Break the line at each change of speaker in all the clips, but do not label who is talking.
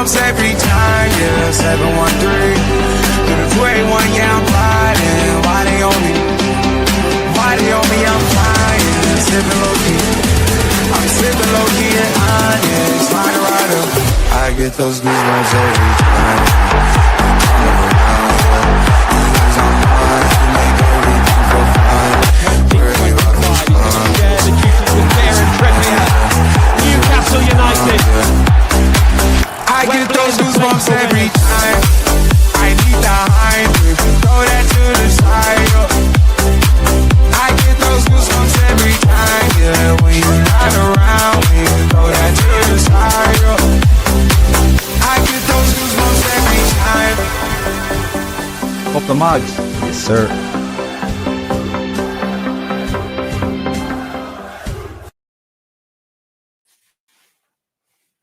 goosebumps every time, yeah, 713. Through the 281, yeah, I'm riding. Why they on me? Why they on me? I'm flying, sipping low-key. I'm sipping low-key and honest, flying rider. I get those goosebumps every time. I'm around, yeah. I'm fine, you make everything feel fine. Worry about who's fine.
Yeah, the duties with Bear and Trippier. Newcastle United.
I get those goosebumps every time. I need the hype, throw that to the side. I get those goosebumps every time, yeah. When you're not around, when you throw that to the side. I get those goosebumps every time.
Up the mugs. Yes, sir.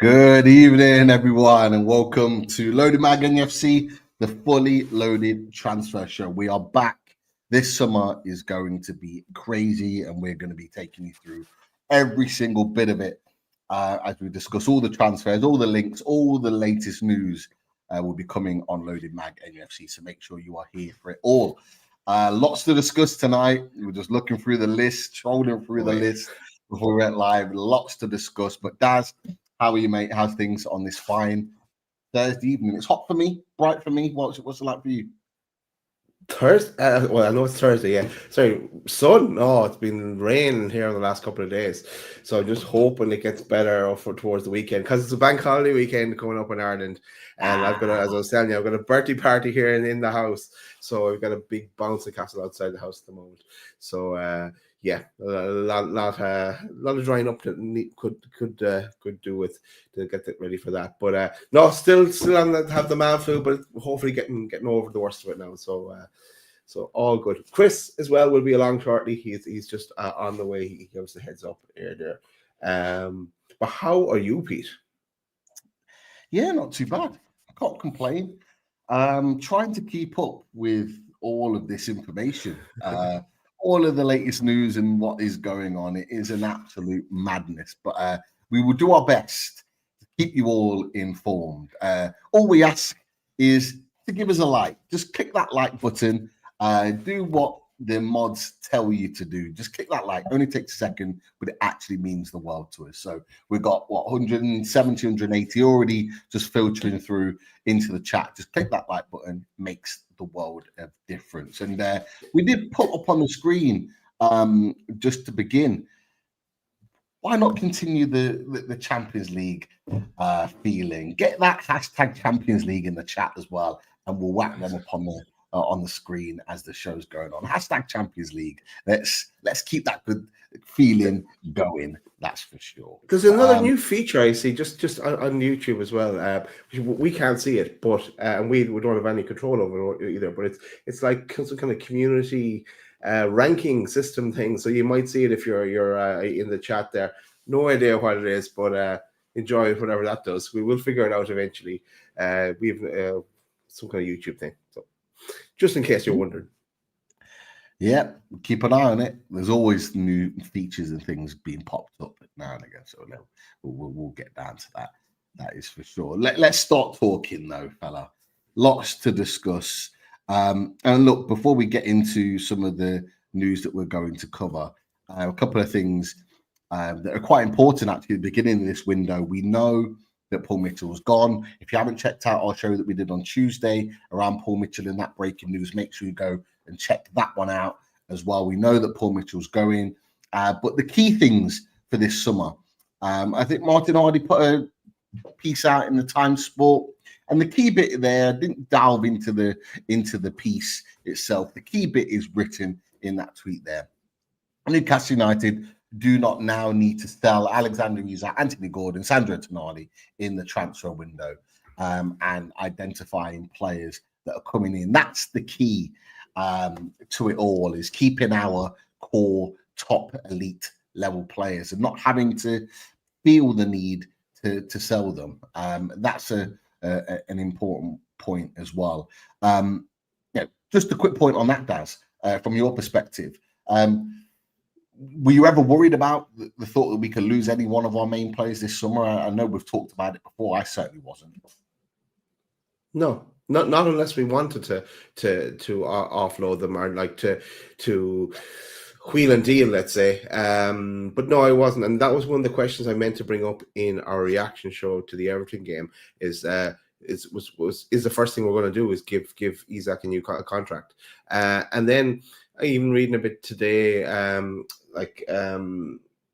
Good evening, everyone, and welcome to Loaded Mag NUFC, the fully loaded transfer show. We are back. This summer is going to be crazy, and we're going to be taking you through every single bit of it as we discuss all the transfers, all the links, all the latest news will be coming on Loaded Mag NUFC. So make sure you are here for it all. Lots to discuss tonight. We're just looking through the list, trolling through the list before we went live. Lots to discuss. But Daz, how are you, mate? How's things on this fine Thursday evening? It's hot for me, bright for me. What's it like for you?
Thursday? Well, I know it's Thursday, yeah. Sorry, sun. Oh, it's been raining here in the last couple of days. So I'm just hoping it gets better towards the weekend because it's a bank holiday weekend coming up in Ireland. And I've got, as I was telling you, I've got a birthday party here in the house. So I've got a big bouncy castle outside the house at the moment. So, yeah, a lot of drying up that could do with to get it ready for that. But no, still on have the man flu, but hopefully getting over the worst of it now. So all good. Chris as well will be along shortly. He's just on the way. He gives the heads up there. But how are you, Pete?
Yeah, not too bad. I can't complain. Trying to keep up with all of this information. All of the latest news and what is going on. It is an absolute madness, but we will do our best to keep you all informed. All we ask is to give us a like. Just click that like button. Do what the mods tell you to do. Just click that like. Only takes a second, but it actually means the world to us. So we've got, 170, 180 already just filtering through into the chat. Just click that like button. Makes the world of difference. And we did put up on the screen, just to begin, why not continue the Champions League feeling? Get that hashtag Champions League in the chat as well, and we'll whack them up on the screen as the show's going on. Hashtag Champions League. Let's keep that good feeling going. That's for sure.
There's another new feature I see just on YouTube as well. We can't see it, but and we don't have any control over it either. But it's like some kind of community ranking system thing. So you might see it if you're in the chat there. No idea what it is, but enjoy whatever that does. We will figure it out eventually. We've some kind of YouTube thing. So just in case you're wondering.
Yeah, keep an eye on it. There's always new features and things being popped up now and again. So we'll get down to that. That is for sure. Let's start talking though, fella. Lots to discuss. And look, before we get into some of the news that we're going to cover, a couple of things that are quite important actually at the beginning of this window. We know that Paul Mitchell's gone. If you haven't checked out our show that we did on Tuesday around Paul Mitchell and that breaking news, make sure you go and check that one out as well. We know that Paul Mitchell's going. But the key things for this summer, I think Martin Hardy put a piece out in the Times Sport, and the key bit there, I didn't delve into the piece itself. The key bit is written in that tweet there. Newcastle United do not now need to sell Alexander Isak, Anthony Gordon, Sandro Tonali in the transfer window, and identifying players that are coming in. That's the key to it all, is keeping our core top elite level players and not having to feel the need to sell them. That's an important point as well. Just a quick point on that, Daz, from your perspective. Were you ever worried about the thought that we could lose any one of our main players this summer? I know we've talked about it before. I certainly wasn't.
No, not unless we wanted to offload them or like to wheel and deal, let's say. But no, I wasn't, and that was one of the questions I meant to bring up in our reaction show to the Everton game. Is the first thing we're going to do is give Isak a new contract, and then I even reading a bit today,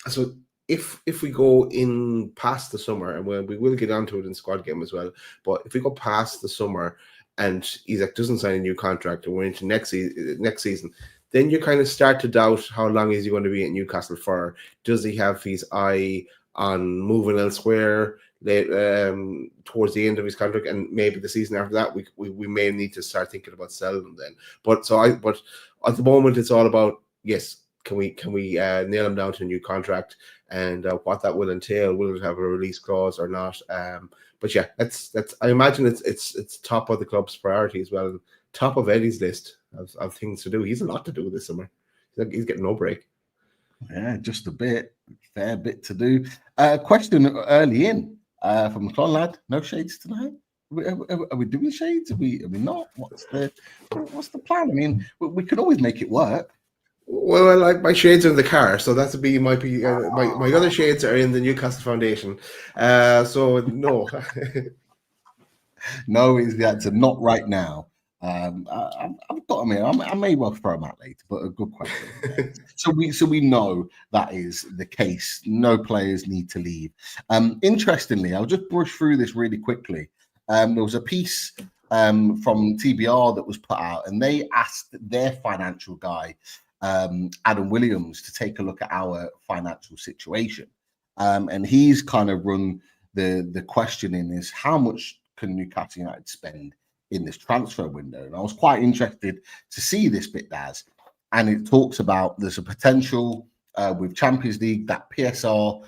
so. If we go in past the summer, and we will get onto it in squad game as well, but if we go past the summer and Isak doesn't sign a new contract and we're into next season, then you kind of start to doubt how long is he going to be at Newcastle for. Does he have his eye on moving elsewhere towards the end of his contract, and maybe the season after that we may need to start thinking about selling him then. But at the moment it's all about, yes, can we nail him down to a new contract, and what that will entail. Will it have a release clause or not? But yeah, that's I imagine it's top of the club's priority as well, top of Eddie's list of things to do. He's a lot to do this summer. He's getting no break.
Yeah, just a fair bit to do. Question early in from Clon Lad. No shades tonight. Are we doing shades? Are we not? What's the plan? I mean, we can always make it work.
Well, I like my shades are in the car, so that's might be my other shades are in the Newcastle Foundation. So no,
no is the answer. Not right now. I've got them here. I may well throw them out later, but a good question. so we know that is the case. No players need to leave. Interestingly, I'll just brush through this really quickly. There was a piece from TBR that was put out, and they asked their financial guy, Adam Williams, to take a look at our financial situation, and he's kind of run the questioning is how much can Newcastle United spend in this transfer window, and I was quite interested to see this bit, Daz, and it talks about there's a potential with Champions League, that PSR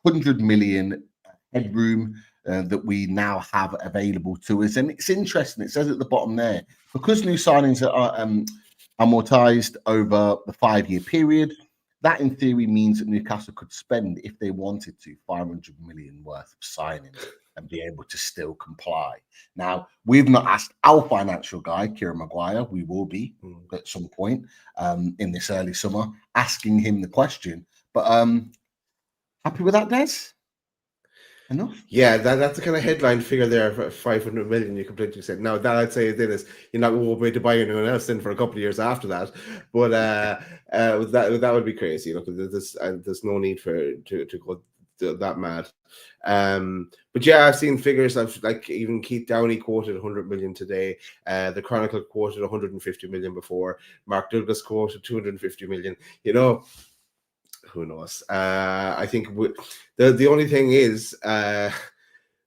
100 million headroom that we now have available to us. And it's interesting, it says at the bottom there, because new signings are amortized over the 5-year period, that in theory means that Newcastle could spend, if they wanted to, 500 million worth of signings and be able to still comply. Now, we've not asked our financial guy, Kieran Maguire. We will be at some point in this early summer asking him the question. But happy with that, Des? Enough?
Yeah, that's the kind of headline figure there for 500 million. You completely said. Now that I'd say then is you're not going to be to buy anyone else in for a couple of years after that. But that would be crazy. Look, there's no need to go that mad. But yeah, I've seen figures of like even Keith Downey quoted 100 million today. The Chronicle quoted 150 million before. Mark Douglas quoted 250 million. You know, who knows? I think the only thing is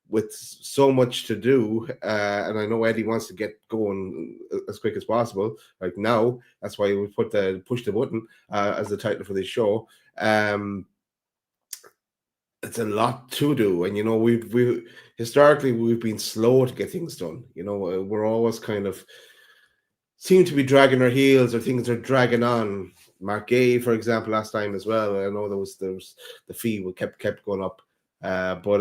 with so much to do, and I know Eddie wants to get going as quick as possible. Like now, that's why we put the push the button as the title for this show. It's a lot to do, and you know we historically we've been slow to get things done. You know, we're always kind of seem to be dragging our heels, or things are dragging on. Mark Gay, for example, last time as well. I know there was the fee kept going up, but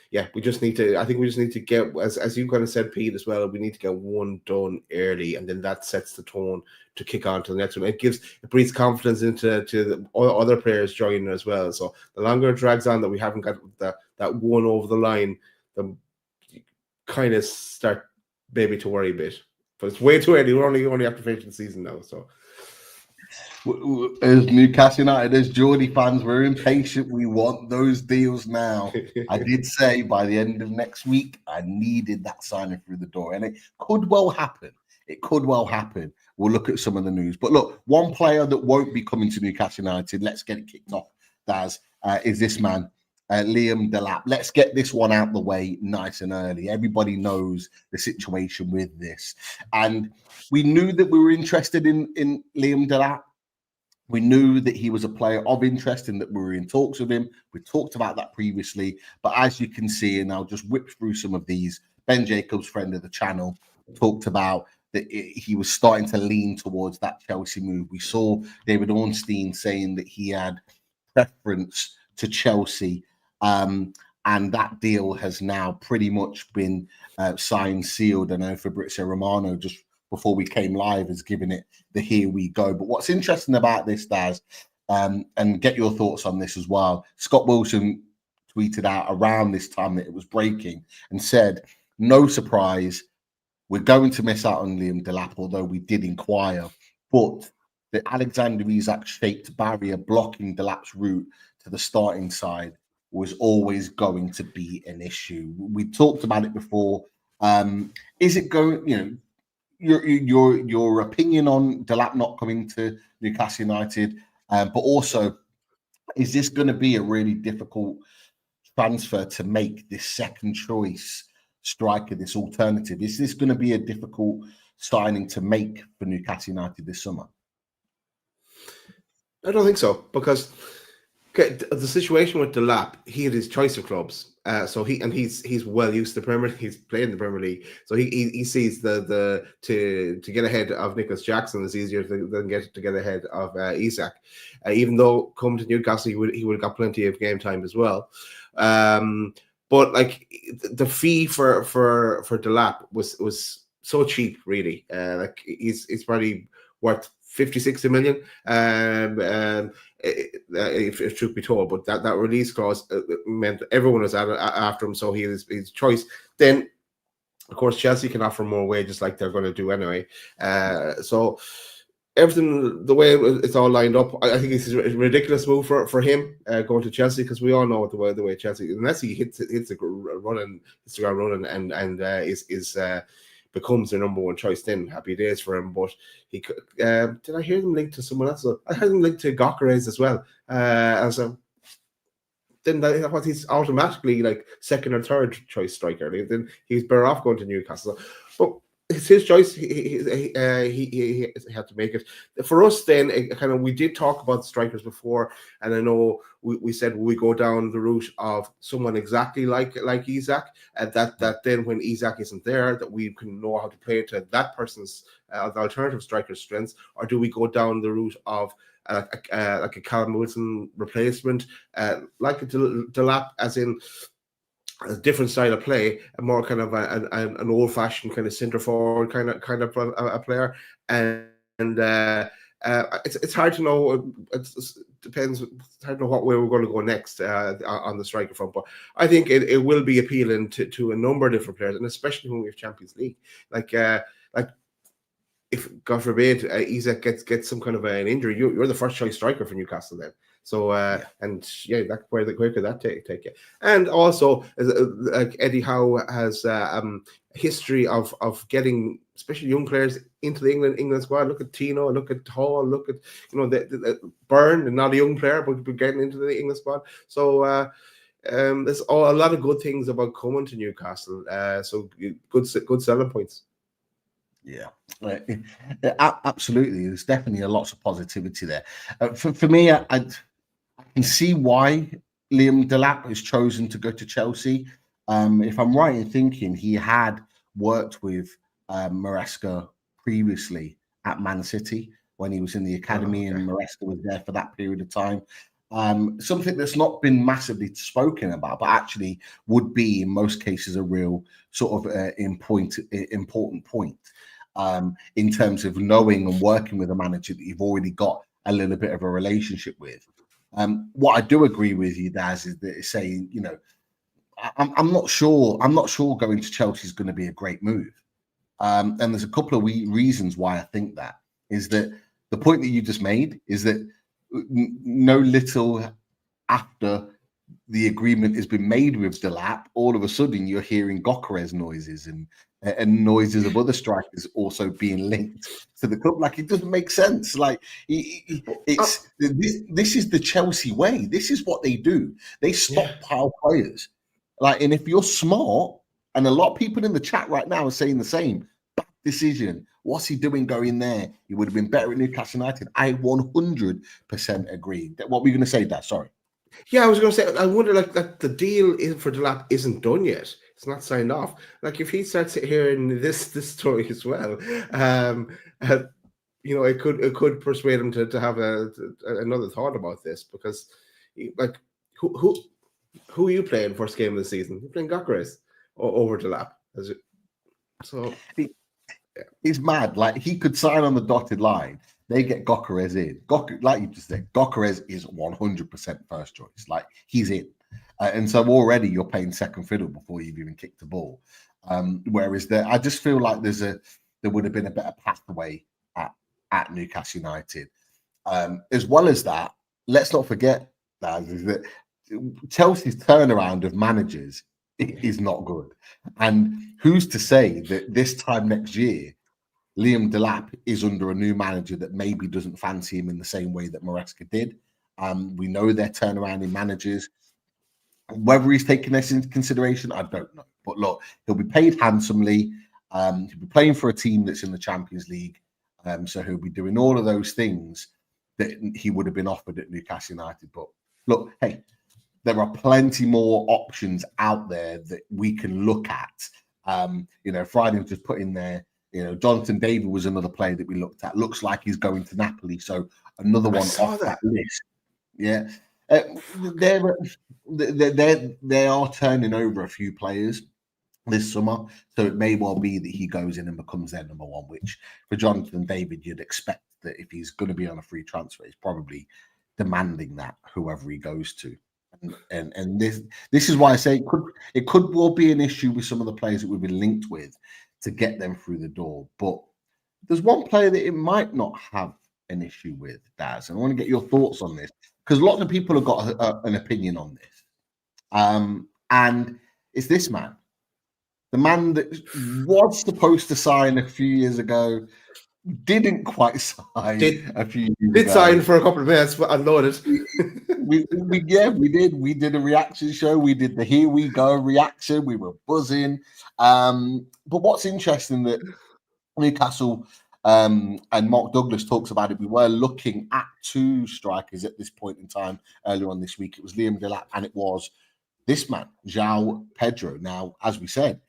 yeah, we just need to. I think we just need to get, as you kind of said, Pete, as well. We need to get one done early, and then that sets the tone to kick on to the next one. It breathes confidence into the other players joining as well. So the longer it drags on that we haven't got that one over the line, the kind of start maybe to worry a bit. But it's way too early. We're only after finishing the season now, so.
As Newcastle United, as Geordie fans, we're impatient. We want those deals now. I did say by the end of next week, I needed that signing through the door, and it could well happen. It could well happen. We'll look at some of the news. But look, one player that won't be coming to Newcastle United, let's get it kicked off, Daz, is this man, Liam Delap. Let's get this one out the way nice and early. Everybody knows the situation with this. And we knew that we were interested in Liam Delap. We knew that he was a player of interest and that we were in talks with him. We talked about that previously. But as you can see, and I'll just whip through some of these, Ben Jacobs, friend of the channel, talked about that he was starting to lean towards that Chelsea move. We saw David Ornstein saying that he had preference to Chelsea. and that deal has now pretty much been signed, sealed. I know Fabrizio Romano, just before we came live, has given it the here we go. But what's interesting about this, Daz, and get your thoughts on this as well. Scott Wilson tweeted out around this time that it was breaking and said, no surprise, we're going to miss out on Liam Delap, although we did inquire. But the Alexander Isak shaped barrier blocking Delap's route to the starting side was always going to be an issue. We talked about it before. Is it going, your opinion on Delap not coming to Newcastle United, but also, is this going to be a really difficult transfer to make, this second choice striker, this alternative? Is this going to be a difficult signing to make for Newcastle United this summer?
I don't think so, because the situation with Delap, he had his choice of clubs. So he's well used to the Premier League. He's playing the Premier League, so he sees to get ahead of Nicholas Jackson is easier than to get ahead of Isak. Even though coming to Newcastle, he would have got plenty of game time as well. But like the fee for Delap was so cheap, really. Like he's probably worth 50-60 million. If truth be told, but that release clause meant everyone was after him, so he was his choice. Then, of course, Chelsea can offer more wages, like they're going to do anyway. So everything, the way it's all lined up, I think it's a ridiculous move for him going to Chelsea, because we all know the way Chelsea, unless he hits the running Instagram running and is becomes their number one choice, then happy days for him. But he did I hear them linked to someone else? I heard them linked to Gyökeres as well. Then what, he's automatically like second or third choice striker. Then he's better off going to Newcastle. But it's his choice. He had to make it. For us, then, we did talk about strikers before, and I know we said we go down the route of someone exactly like Isak, and that then when Isak isn't there, that we can know how to play to that person's the alternative striker's strengths, or do we go down the route of like a Callum Wilson replacement, like a Delap, as in a different style of play, a more kind of an old-fashioned kind of centre forward kind of a player, and it's hard to know. It depends. It's hard to know what way we're going to go next on the striker front. But I think it will be appealing to a number of different players, and especially when we have Champions League. Like if God forbid Isak gets some kind of an injury, you're the first choice striker for Newcastle then. So and yeah, where could that take you? And also, like Eddie Howe has a history of getting especially young players into the England squad. Look at Tino, look at Hall, look at the Byrne, not a young player, but getting into the England squad. So there's a lot of good things about coming to Newcastle. So good selling points.
Yeah, absolutely. There's definitely lots of positivity there. For me, I can see why Liam Delap has chosen to go to Chelsea. If I'm right in thinking, he had worked with Maresca previously at Man City when he was in the academy, and Maresca was there for that period of time. Something that's not been massively spoken about, but actually would be in most cases a real sort of important point in terms of knowing and working with a manager that you've already got a little bit of a relationship with. What I do agree with you, Daz, is that it's saying, I'm not sure going to Chelsea is going to be a great move. And there's a couple of reasons why I think that is that the point that you just made is that no little after the agreement has been made with Delap, all of a sudden you're hearing Gyökeres noises and noises of other strikers also being linked to the club. Like, it doesn't make sense. Like, this is the Chelsea way. This is what they do. They stockpile players. Like, and if you're smart, and a lot of people in the chat right now are saying the same, bad decision. What's he doing going there? He would have been better at Newcastle United. I 100% agree. What were you going to say, Dad? Sorry.
Yeah, I was going to say, I wonder, like, that the deal for Delap isn't done yet. It's not signed off. Like, if he starts hearing this story as well, it could persuade him to have another thought about this, because, like, who Who are you playing first game of the season? You're playing Gokares over the lap. So
It's mad. Like, he could sign on the dotted line. They get Gokares in. Like you just said, Gokares is 100% first choice. Like, he's in. And so already you're playing second fiddle before you've even kicked the ball. Whereas I just feel like there would have been a better pathway at Newcastle United. As well as that, let's not forget that Chelsea's turnaround of managers is not good. And who's to say that this time next year, Liam Delap is under a new manager that maybe doesn't fancy him in the same way that Maresca did. We know their turnaround in managers. Whether he's taking this into consideration, I don't know. But look, he'll be paid handsomely. He'll be playing for a team that's in the Champions League. So he'll be doing all of those things that he would have been offered at Newcastle United. But look, hey, there are plenty more options out there that we can look at. Friday was just put in there. Jonathan David was another player that we looked at. Looks like he's going to Napoli, so another one off that list. Yeah, they are turning over a few players this summer, so it may well be that he goes in and becomes their number one. Which for Jonathan David, you'd expect that if he's going to be on a free transfer, he's probably demanding that whoever he goes to. And this is why I say it could well be an issue with some of the players that we've been linked with to get them through the door. But there's one player that it might not have an issue with, Daz. And I want to get your thoughts on this because lots of people have got an opinion on this. And it's this man, the man that was supposed to sign a few years ago, didn't quite sign a few years ago.
Did sign for a couple of minutes, but unloaded.
we did. We did a reaction show. We did the Here We Go reaction. We were buzzing. But what's interesting that Newcastle and Mark Douglas talks about it. We were looking at two strikers at this point in time earlier on this week. It was Liam Delap and it was this man, João Pedro. Now, as we said,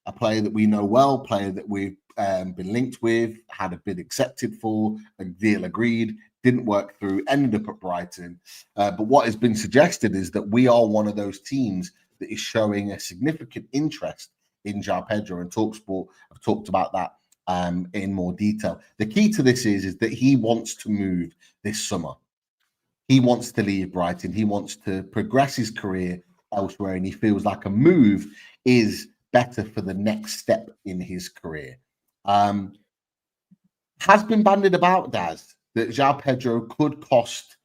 a player that we know well, player that we've been linked with, had a bid accepted for, a deal agreed, didn't work through, ended up at Brighton. But what has been suggested is that we are one of those teams that is showing a significant interest in João Pedro, and TalkSport have talked about that in more detail. The key to this is that he wants to move this summer. He wants to leave Brighton. He wants to progress his career elsewhere, and he feels like a move is better for the next step in his career. Has been bandied about, Daz, that João Pedro could cost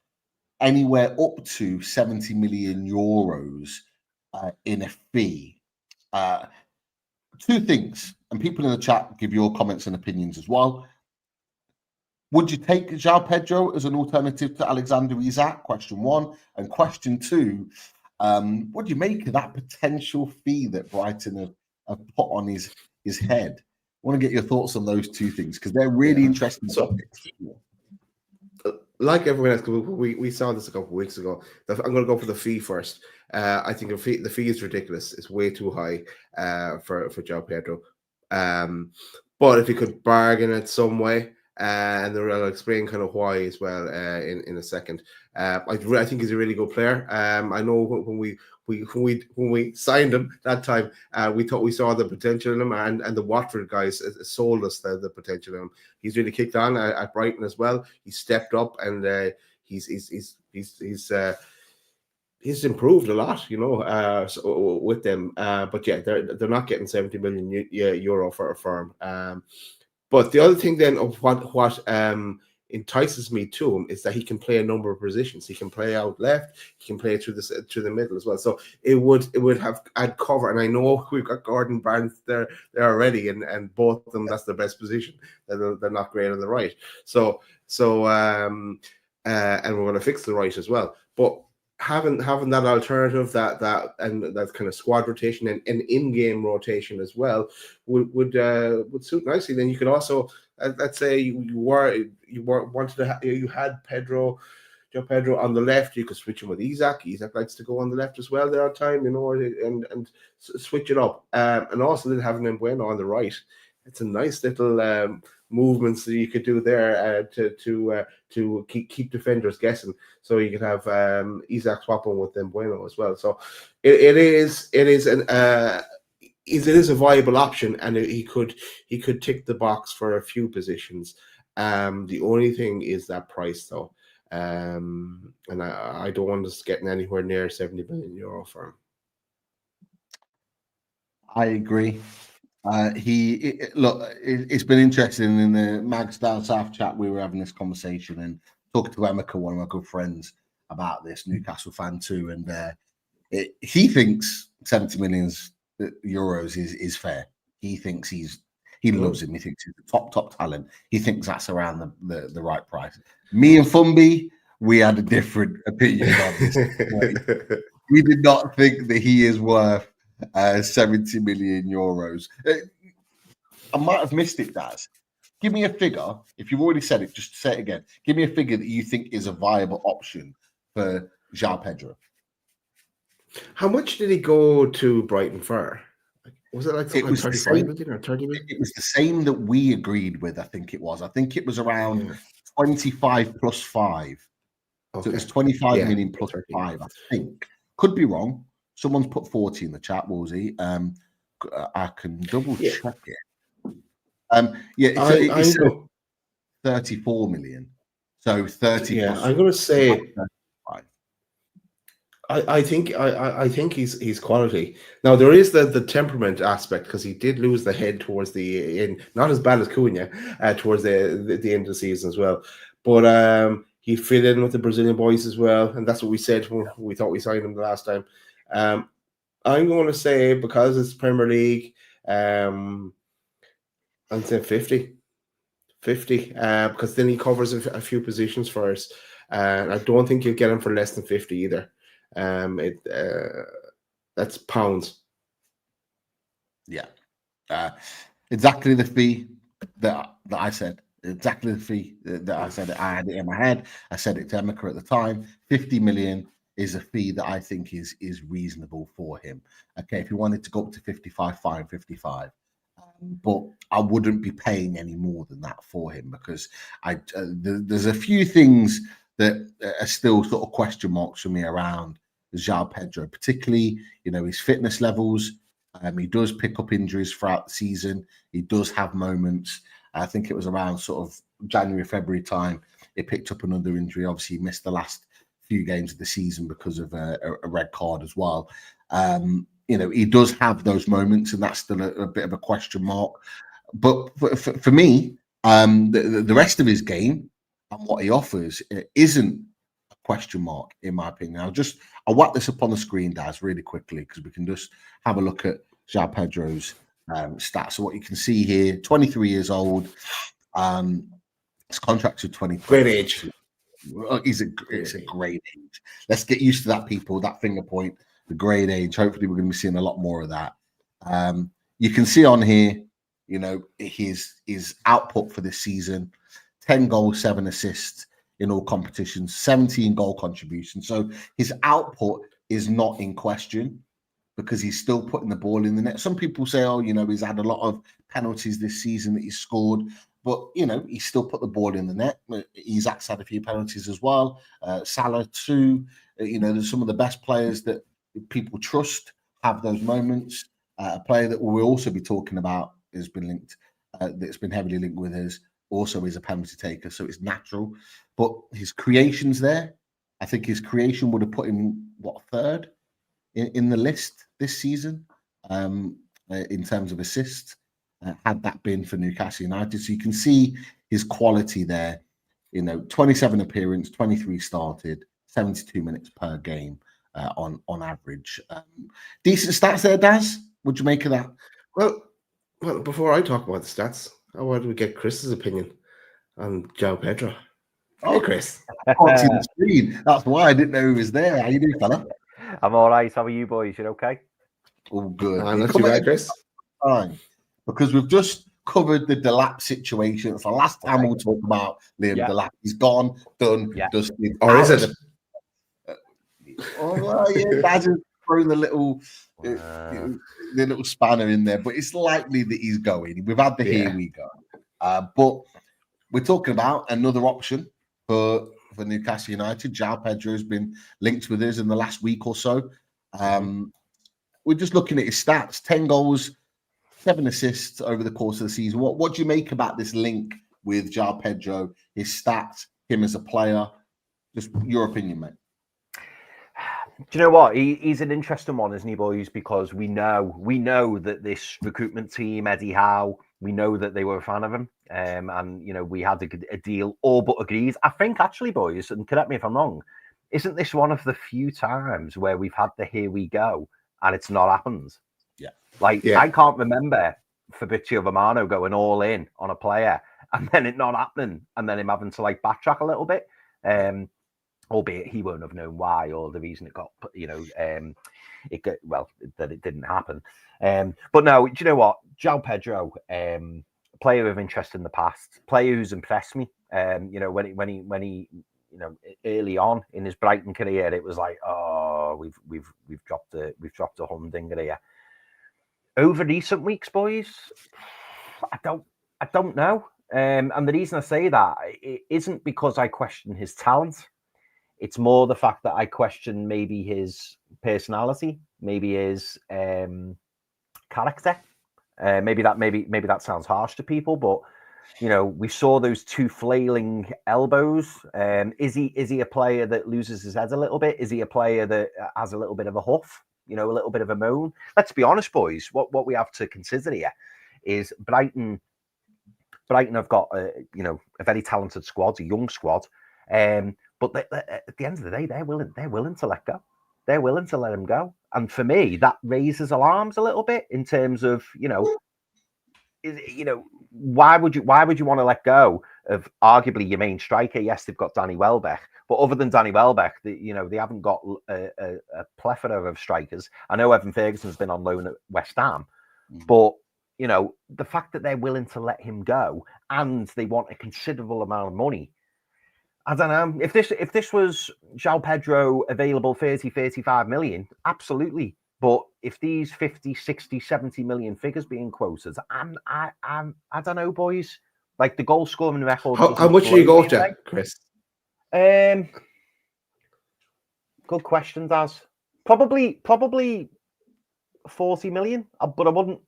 anywhere up to 70 million euros in a fee. Two things, and people in the chat give your comments and opinions as well. Would you take João Pedro as an alternative to Alexander Isak? Question one. And question two, what do you make of that potential fee that Brighton have put on his head? I want to get your thoughts on those two things because they're really interesting topics.
Like everyone else, we saw this a couple of weeks ago. I'm going to go for the fee first. I think the fee is ridiculous. It's way too high for João Pedro. But if you could bargain it some way, and I'll explain kind of why as well in a second. I think he's a really good player. I know when we signed him that time, we thought we saw the potential in him, and the Watford guys sold us the potential in him. He's really kicked on at Brighton as well. He's stepped up, and he's improved a lot, so with them. But yeah, they're not getting 70 million euro for a firm. But the other thing then of what entices me to him is that he can play a number of positions. He can play out left. He can play through the middle as well. So it would have add cover. And I know we've got Gordon Barnes there already, and both of them, that's the best position. They're not great on the right. So and we're going to fix the right as well. But having that alternative, that kind of squad rotation and in-game rotation as well would suit nicely. Then you could also, let's say you had João Pedro on the left, you could switch him with Isak. Isak likes to go on the left as well there at time, and switch it up. And also then having Bueno on the right, it's a nice little movements that you could do there to keep defenders guessing. So you could have Isaac swapping with Bueno as well. So it is a viable option, and he could tick the box for a few positions. The only thing is that price, though, and I don't want us getting anywhere near 70 million euro for him.
I agree. It's been interesting in the Mags Down South chat. We were having this conversation and talking to Emeka, one of my good friends, about this, Newcastle fan too, and he thinks 70 million euros is fair. He thinks he loves him. He thinks he's the top talent. He thinks that's around the right price. Me and Fumby, we had a different opinion on this. We did not think that he is worth 70 million euros. I might have missed it, Daz. Give me a figure. If you've already said it, just say it again. Give me a figure that you think is a viable option for João Pedro.
How much did he go to Brighton for? Was it like something like 35 million or 30 million?
It was the same that we agreed with, I think it was. I think it was around 25 plus 5. Okay. So it was 25 million plus 5, I think. Could be wrong. Someone's put 40 in the chat, Wolsey. I can double check it. It's 34 million. So 30 plus
I'm going to say
35.
I think he's quality. Now there is the temperament aspect, because he did lose the head towards the end, not as bad as Cunha towards the end of the season as well. But he fit in with the Brazilian boys as well, and that's what we said when we thought we signed him the last time. I'm going to say, because it's Premier League, I'd say 50, because then he covers a few positions for us, and I don't think you'll get him for less than 50 either. That's pounds.
Yeah, exactly the fee that I said. Exactly the fee that I said. I had it in my head. I said it to Emeka at the time. 50 million is a fee that I think is reasonable for him. Okay, if he wanted to go up to 55, fine, 55. But I wouldn't be paying any more than that for him, because there's a few things that are still sort of question marks for me around João Pedro, particularly, his fitness levels. He does pick up injuries throughout the season. He does have moments. I think it was around sort of January, February time, he picked up another injury. Obviously, he missed the last few games of the season because of a red card as well. He does have those moments, and that's still a bit of a question mark. But for me, the rest of his game and what he offers isn't a question mark, in my opinion. I'll whack this up on the screen, Daz, really quickly, because we can just have a look at João Pedro's stats. So what you can see here, 23 years old. His contract to 23.
Great age.
It's a great age. Let's get used to that, people. That finger point, the great age. Hopefully, we're going to be seeing a lot more of that. You can see on here, his output for this season: 10 goals, 7 assists in all competitions, 17 goal contributions. So his output is not in question, because he's still putting the ball in the net. Some people say, he's had a lot of penalties this season that he's scored, but, he's still put the ball in the net. Isaac's had a few penalties as well. Salah too. There's some of the best players that people trust have those moments. A player that we'll also be talking about has been linked, that's been heavily linked with us, also is a penalty taker, so it's natural. But his creation's there. I think his creation would have put him, third in the list this season in terms of assists, had that been for Newcastle United. So you can see his quality there. 27 appearance, 23 started, 72 minutes per game on average. Decent stats there, Daz. What'd you make of that?
Well, before I talk about the stats, I wanted to get Chris's opinion on João Pedro. Hey, Chris.
I can't see the screen. That's why I didn't know he was there. How you doing, fella?
I'm all right. How are you boys? You okay?
All good.
Not too bad, Chris.
Fine. Because we've just covered the Delap situation. It's the last time we'll talk about Liam Delap. He's gone, done, dusted.
Or is it?
That's throw the little spanner in there, but it's likely that he's going. We've had the here we go, but we're talking about another option for Newcastle United. João Pedro has been linked with us in the last week or so. We're just looking at his stats: 10 goals, 7 assists over the course of the season. What do you make about this link with João Pedro? His stats, him as a player. Just your opinion, mate.
Do you know what? He's an interesting one, isn't he, boys? Because we know that this recruitment team, Eddie Howe, we know that they were a fan of him, and we had a deal all but agreed. I think actually, boys, and correct me if I'm wrong, isn't this one of the few times where we've had the here we go and it's not happened?
Yeah.
I can't remember Fabrizio Romano going all in on a player and then it not happening, and then him having to backtrack a little bit. Albeit he won't have known why or the reason it got, that it didn't happen. But no, do you know what? João Pedro, player of interest in the past, player who's impressed me. When he early on in his Brighton career, it was like, oh, we've dropped a humdinger here. Over recent weeks, boys, I don't know. And the reason I say that, it isn't because I question his talent. It's more the fact that I question maybe his personality, maybe his character. Maybe that sounds harsh to people, but we saw those 2 flailing elbows. Is he a player that loses his head a little bit? Is he a player that has a little bit of a huff? A little bit of a moan? Let's be honest, boys. What we have to consider here is Brighton have got a very talented squad, a young squad. But at the end of the day, they're willing to let go. They're willing to let him go. And for me, that raises alarms a little bit in terms of, why would you want to let go of arguably your main striker? Yes, they've got Danny Welbeck, but other than Danny Welbeck, they haven't got a plethora of strikers. I know Evan Ferguson's been on loan at West Ham, but the fact that they're willing to let him go and they want a considerable amount of money. I don't know. If this was João Pedro available 30, 35 million, absolutely. But if these 50, 60, 70 million figures being quoted, I don't know, boys. Like the goal scoring record.
How much do you go to, Chris?
Good question, Daz. Probably 40 million, but I wouldn't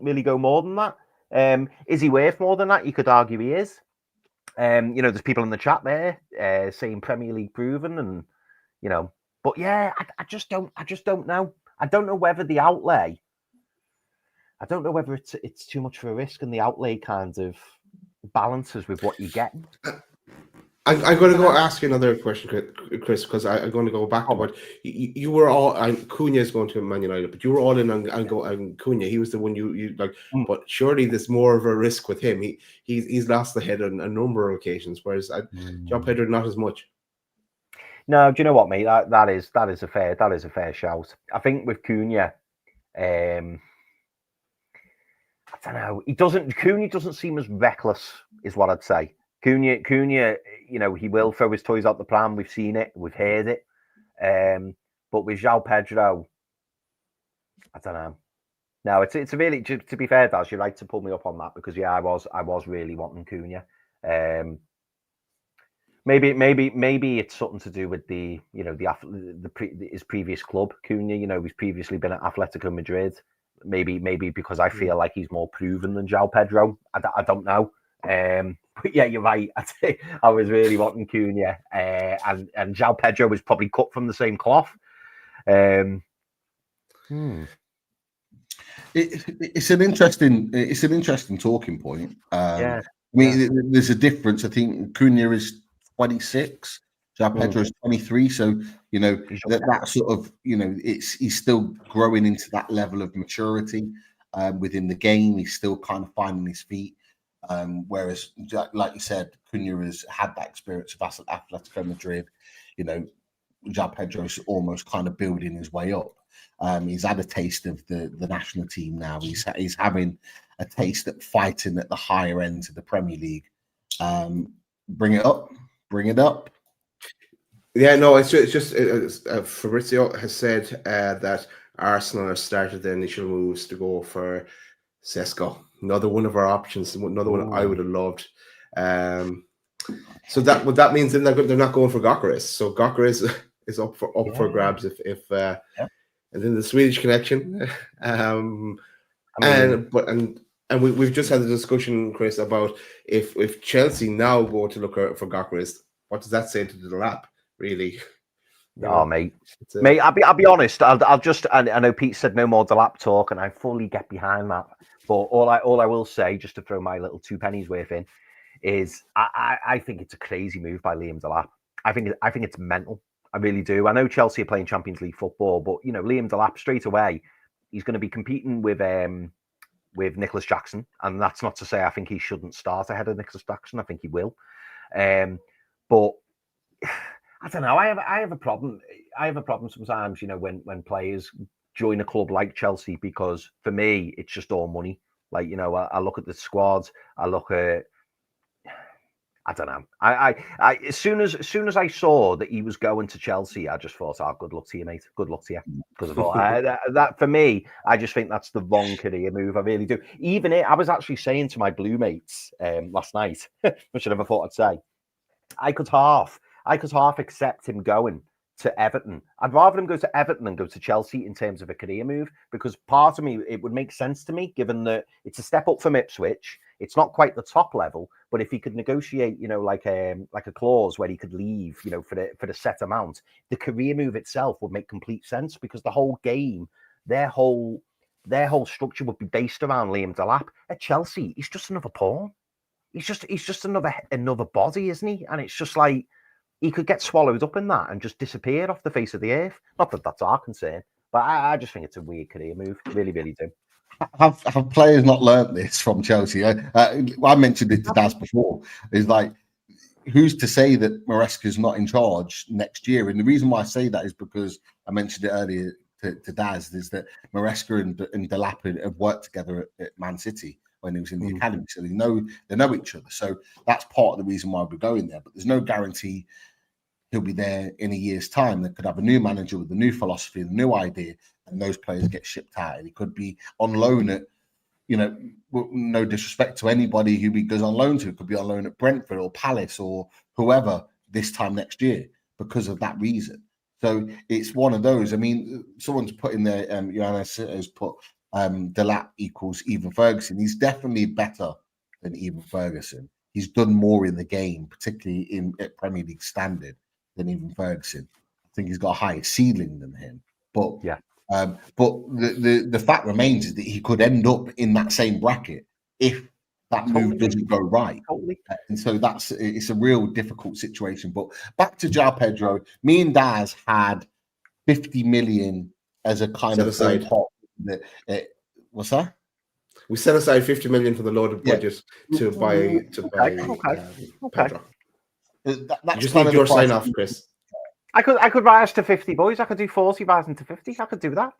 really go more than that. Is he worth more than that? You could argue he is. There's people in the chat there saying Premier League proven, and but yeah, I just don't know. I don't know whether the outlay. I don't know whether it's too much of a risk, and the outlay kind of balances with what you're getting.
I'm going to go ask you another question, Chris, because I'm going to go back to what you were all. Cunha is going to Man United, but you were all in on Cunha. He was the one you like. But surely there's more of a risk with him. He's lost the head on a number of occasions, whereas João Pedro not as much.
No, do you know what, mate? That is a fair shout. I think with Cunha, I don't know. Cunha doesn't seem as reckless, is what I'd say. Cunha, he will throw his toys out the pram. We've seen it, we've heard it. But with João Pedro, I don't know. No, it's a really, to be fair, Daz, you're right to pull me up on that, because yeah, I was really wanting Cunha. Maybe it's something to do with his previous club, Cunha. He's previously been at Atletico Madrid. Maybe because I feel like he's more proven than João Pedro. I don't know. But yeah, you're right. I was really wanting Cunha, and João Pedro was probably cut from the same cloth.
It's an interesting talking point.
Yeah.
I mean, there's a difference. I think Cunha is 26, João Pedro is 23. So that sort of he's still growing into that level of maturity within the game. He's still kind of finding his feet. Whereas, like you said, Cunha has had that experience of Atletico Madrid. João Pedro's almost kind of building his way up. He's had a taste of the national team now. He's having a taste at fighting at the higher end of the Premier League. Bring it up.
Yeah, no, Fabrizio has said that Arsenal have started the initial moves to go for Sesko. Another one of our options, another one I would have loved. So that means then they're not going for Gyökeres. So Gyökeres is up for grabs if and then the Swedish connection. We've just had a discussion, Chris, about if Chelsea now go to look for Gyökeres, what does that say to the lap? Really?
Mate, I'll be honest. I'll just. I know Pete said no more Delap talk, and I fully get behind that. But all I will say, just to throw my little 2 pennies worth in, is I think it's a crazy move by Liam Delap. I think it's mental. I really do. I know Chelsea are playing Champions League football, but Liam Delap straight away, he's going to be competing with Nicholas Jackson, and that's not to say I think he shouldn't start ahead of Nicholas Jackson. I think he will, but I don't know. I have a problem. I have a problem sometimes, when players join a club like Chelsea, because for me it's just all money. Like, I look at the squad. I look at. I don't know. I as soon as I saw that he was going to Chelsea, I just thought, "Oh, good luck to you, mate. Good luck to you." Because of all that, for me, I just think that's the wrong career move. I really do. Even I was actually saying to my blue mates last night, which I never thought I'd say, I could half accept him going to Everton. I'd rather him go to Everton than go to Chelsea in terms of a career move, because part of me, it would make sense to me, given that it's a step up from Ipswich. It's not quite the top level, but if he could negotiate, like a clause where he could leave, for the set amount, the career move itself would make complete sense, because the whole game, their whole structure would be based around Liam Delap. At Chelsea, he's just another pawn. He's just another body, isn't he? And it's just like he could get swallowed up in that and just disappear off the face of the earth. Not that that's our concern, but I just think it's a weird career move. Really, really do.
Have players not learnt this from Chelsea? I mentioned it to Daz before. Is like, who's to say that Maresca's not in charge next year? And the reason why I say that is because I mentioned it earlier to Daz, is that Maresca and Delap have worked together at Man City when he was in the academy, so they know each other. So that's part of the reason why we're going there. But there's no guarantee he'll be there in a year's time. They could have a new manager with a new philosophy, a new idea, and those players get shipped out. And he could be on loan at, no disrespect to anybody who he goes on loan to, could be on loan at Brentford or Palace or whoever this time next year because of that reason. So it's one of those. I mean, someone's put in there, Johannes has put Delap equals Even Ferguson. He's definitely better than Even Ferguson. He's done more in the game, particularly at Premier League standard, than Even Ferguson. I think he's got a higher ceiling than him. But
yeah.
But the fact remains is that he could end up in that same bracket if that move doesn't go right. And so it's a real difficult situation. But back to João Pedro, me and Daz had 50 million as a kind of pot. What's that?
We set aside 50 million for the loaded budget to buy Pedro. You just need your sign off, Chris.
I could rise to 50, boys. I could do 40 rising to 50. I could do that.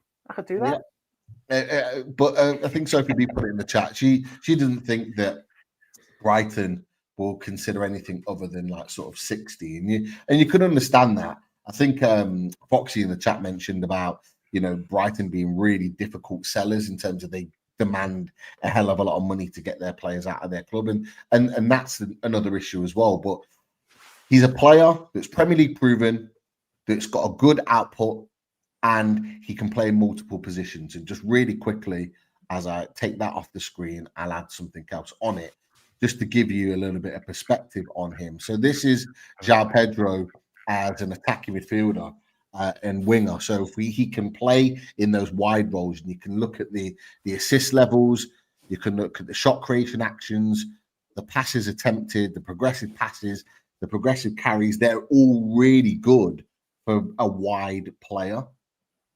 Yeah. But I think Sophie B put it in the chat. She doesn't think that Brighton will consider anything other than like sort of 60, and you could understand that. I think Foxy in the chat mentioned about Brighton being really difficult sellers in terms of they demand a hell of a lot of money to get their players out of their club, and that's another issue as well. But he's a player that's Premier League proven, that's got a good output, and he can play multiple positions. And just really quickly, as I take that off the screen, I'll add something else on it, just to give you a little bit of perspective on him. So this is João Pedro as an attacking midfielder and winger. So if he can play in those wide roles, and you can look at the assist levels, you can look at the shot creation actions, the passes attempted, the progressive passes, the progressive carries, they're all really good for a wide player.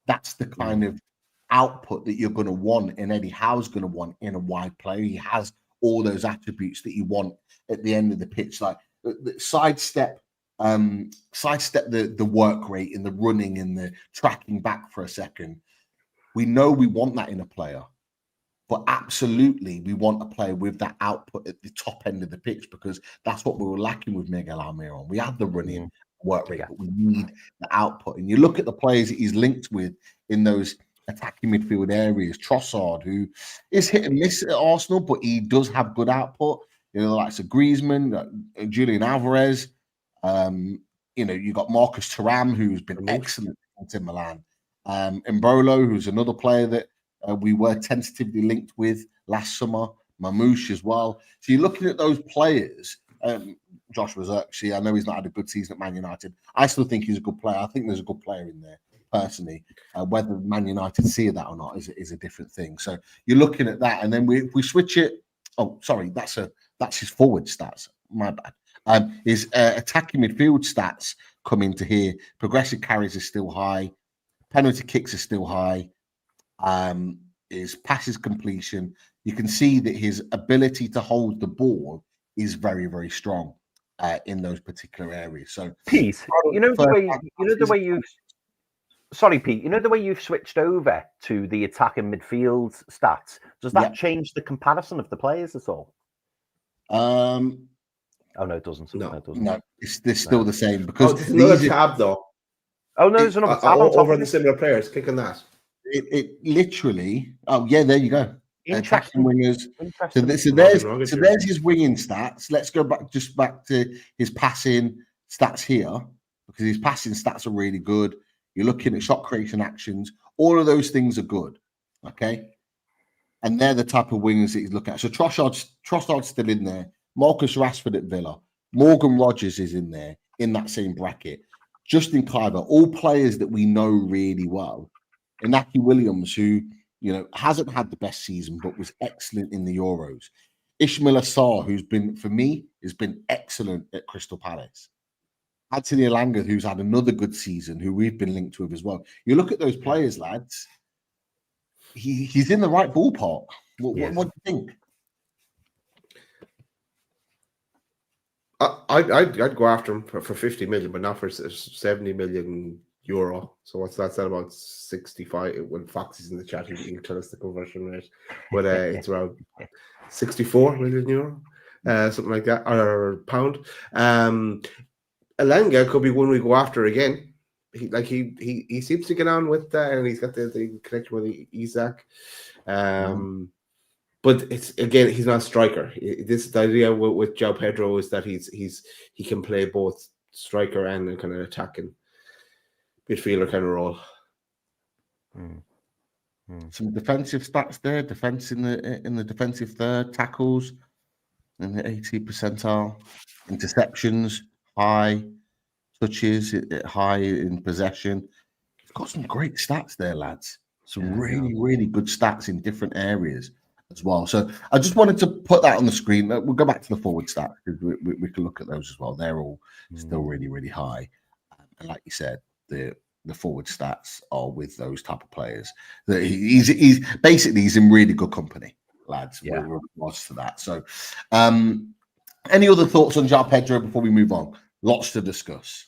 That's the kind of output that you're going to want, and Eddie Howe's going to want in a wide player. He has all those attributes that you want at the end of the pitch, like sidestep the work rate and the running and the tracking back for a second. We know we want that in a player, but absolutely we want a player with that output at the top end of the pitch, because that's what we were lacking with Miguel Almiron. We had the running, work rate, but we need the output. And you look at the players that he's linked with in those attacking midfield areas. Trossard, who is hit and miss at Arsenal, but he does have good output. You know, the likes of Griezmann, Julian Alvarez. You know, you got Marcus Thuram, who's been excellent in Milan. Embolo, who's another player that we were tentatively linked with last summer. Mamouche as well. So you're looking at those players. Joshua Zirkzee, I know he's not had a good season at Man United. I still think he's a good player. I think there's a good player in there, personally. Whether Man United see that or not is a different thing. So you're looking at that, and then we switch it. Oh, sorry, that's his forward stats. My bad. His attacking midfield stats come into here. Progressive carries are still high. Penalty kicks are still high. His passes completion. You can see that his ability to hold the ball is very, very strong in those particular areas. So,
Pete, you know the way you've switched over to the attacking midfield stats. Does that change the comparison of the players at all?
Oh
no, it doesn't.
No, it doesn't. No, they're still the same because
there's another tab though.
Oh no, there's another tab on top
over the similar players. Click on that.
It literally. Oh yeah, there you go. Attacking wingers. So there's his winging stats. Let's go back to his passing stats here, because his passing stats are really good. You're looking at shot creation actions. All of those things are good. Okay. And they're the type of wingers that he's looking at. So Trossard's still in there. Marcus Rashford at Villa. Morgan Rogers is in there in that same bracket. Justin Kluivert, all players that we know really well. Inaki Williams, who hasn't had the best season, but was excellent in the Euros. Ismail Assar, who's been excellent at Crystal Palace. Anthony Elanga, who's had another good season, who we've been linked with as well. You look at those players, lads. He's in the right ballpark. What do you think?
I'd go after him for 50 million, but not for 70 million euro. So what's that? That's about 65. When Fox is in the chat, he can tell us the conversion rate. But it's around 64 million euro, something like that, or pound. Elanga could be one we go after again. He seems to get on with that, and he's got the connection with Isak. But it's again, he's not a striker. The idea with João Pedro is that he can play both striker and a kind of attacking midfielder kind of role.
Some defensive stats there. Defense in the defensive third, tackles in the 80th percentile, interceptions high, touches high in possession. You've got some great stats there, lads. Some really good stats in different areas as well. So I just wanted to put that on the screen. We'll go back to the forward stats because we can look at those as well. They're all still really high. And like you said, the forward stats are with those type of players. He's in really good company, lads. Yeah, with regards to that. So, any other thoughts on João Pedro before we move on? Lots to discuss.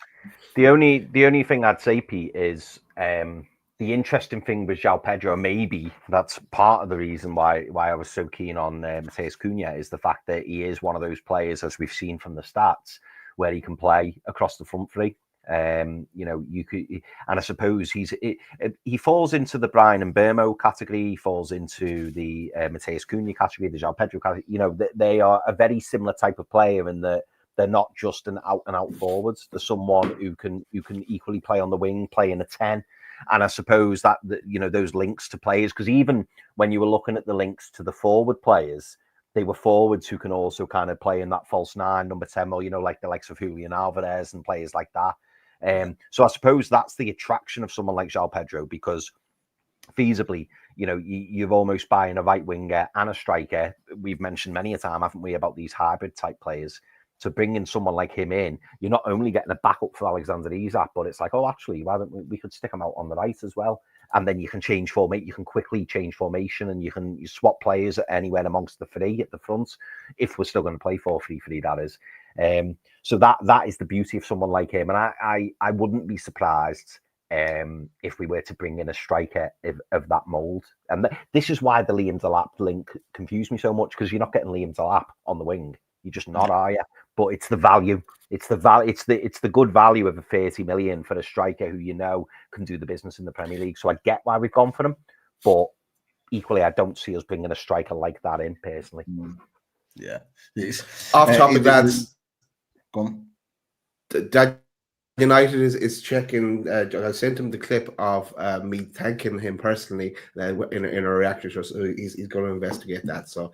The only thing I'd say, Pete, is the interesting thing with João Pedro, maybe that's part of the reason why I was so keen on Matheus Cunha, is the fact that he is one of those players, as we've seen from the stats, where he can play across the front three. You could, and I suppose he falls into the Brian and Bermo category. He falls into the Matheus Cunha category, the João Pedro category. They are a very similar type of player in that they're not just an out and out forwards. They're someone who can equally play on the wing, play in a 10. And I suppose that those links to players, because even when you were looking at the links to the forward players, they were forwards who can also kind of play in that false 9, number 10, or like the likes of Julian Alvarez and players like that. So I suppose that's the attraction of someone like João Pedro, because feasibly, you're almost buying a right winger and a striker. We've mentioned many a time, haven't we, about these hybrid type players. To bring in someone like him in, you're not only getting a backup for Alexander Isak, but it's like, oh, actually, why don't we could stick him out on the right as well, and then you can change formation. You can quickly change formation, and you swap players anywhere amongst the three at the front if we're still going to play 4-3-3. That is, so that is the beauty of someone like him, and I wouldn't be surprised if we were to bring in a striker of that mould. And this is why the Liam Delap link confused me so much, because you're not getting Liam Delap on the wing. You're just not, are you? but it's the value. It's the good value of a 30 million for a striker who can do the business in the Premier League. So I get why we've gone for him, but equally I don't see us bringing a striker like that in personally.
Yeah,
off topic, lads.
Go on.
That United is checking. I sent him the clip of me thanking him personally in a reactor show. So he's going to investigate that. So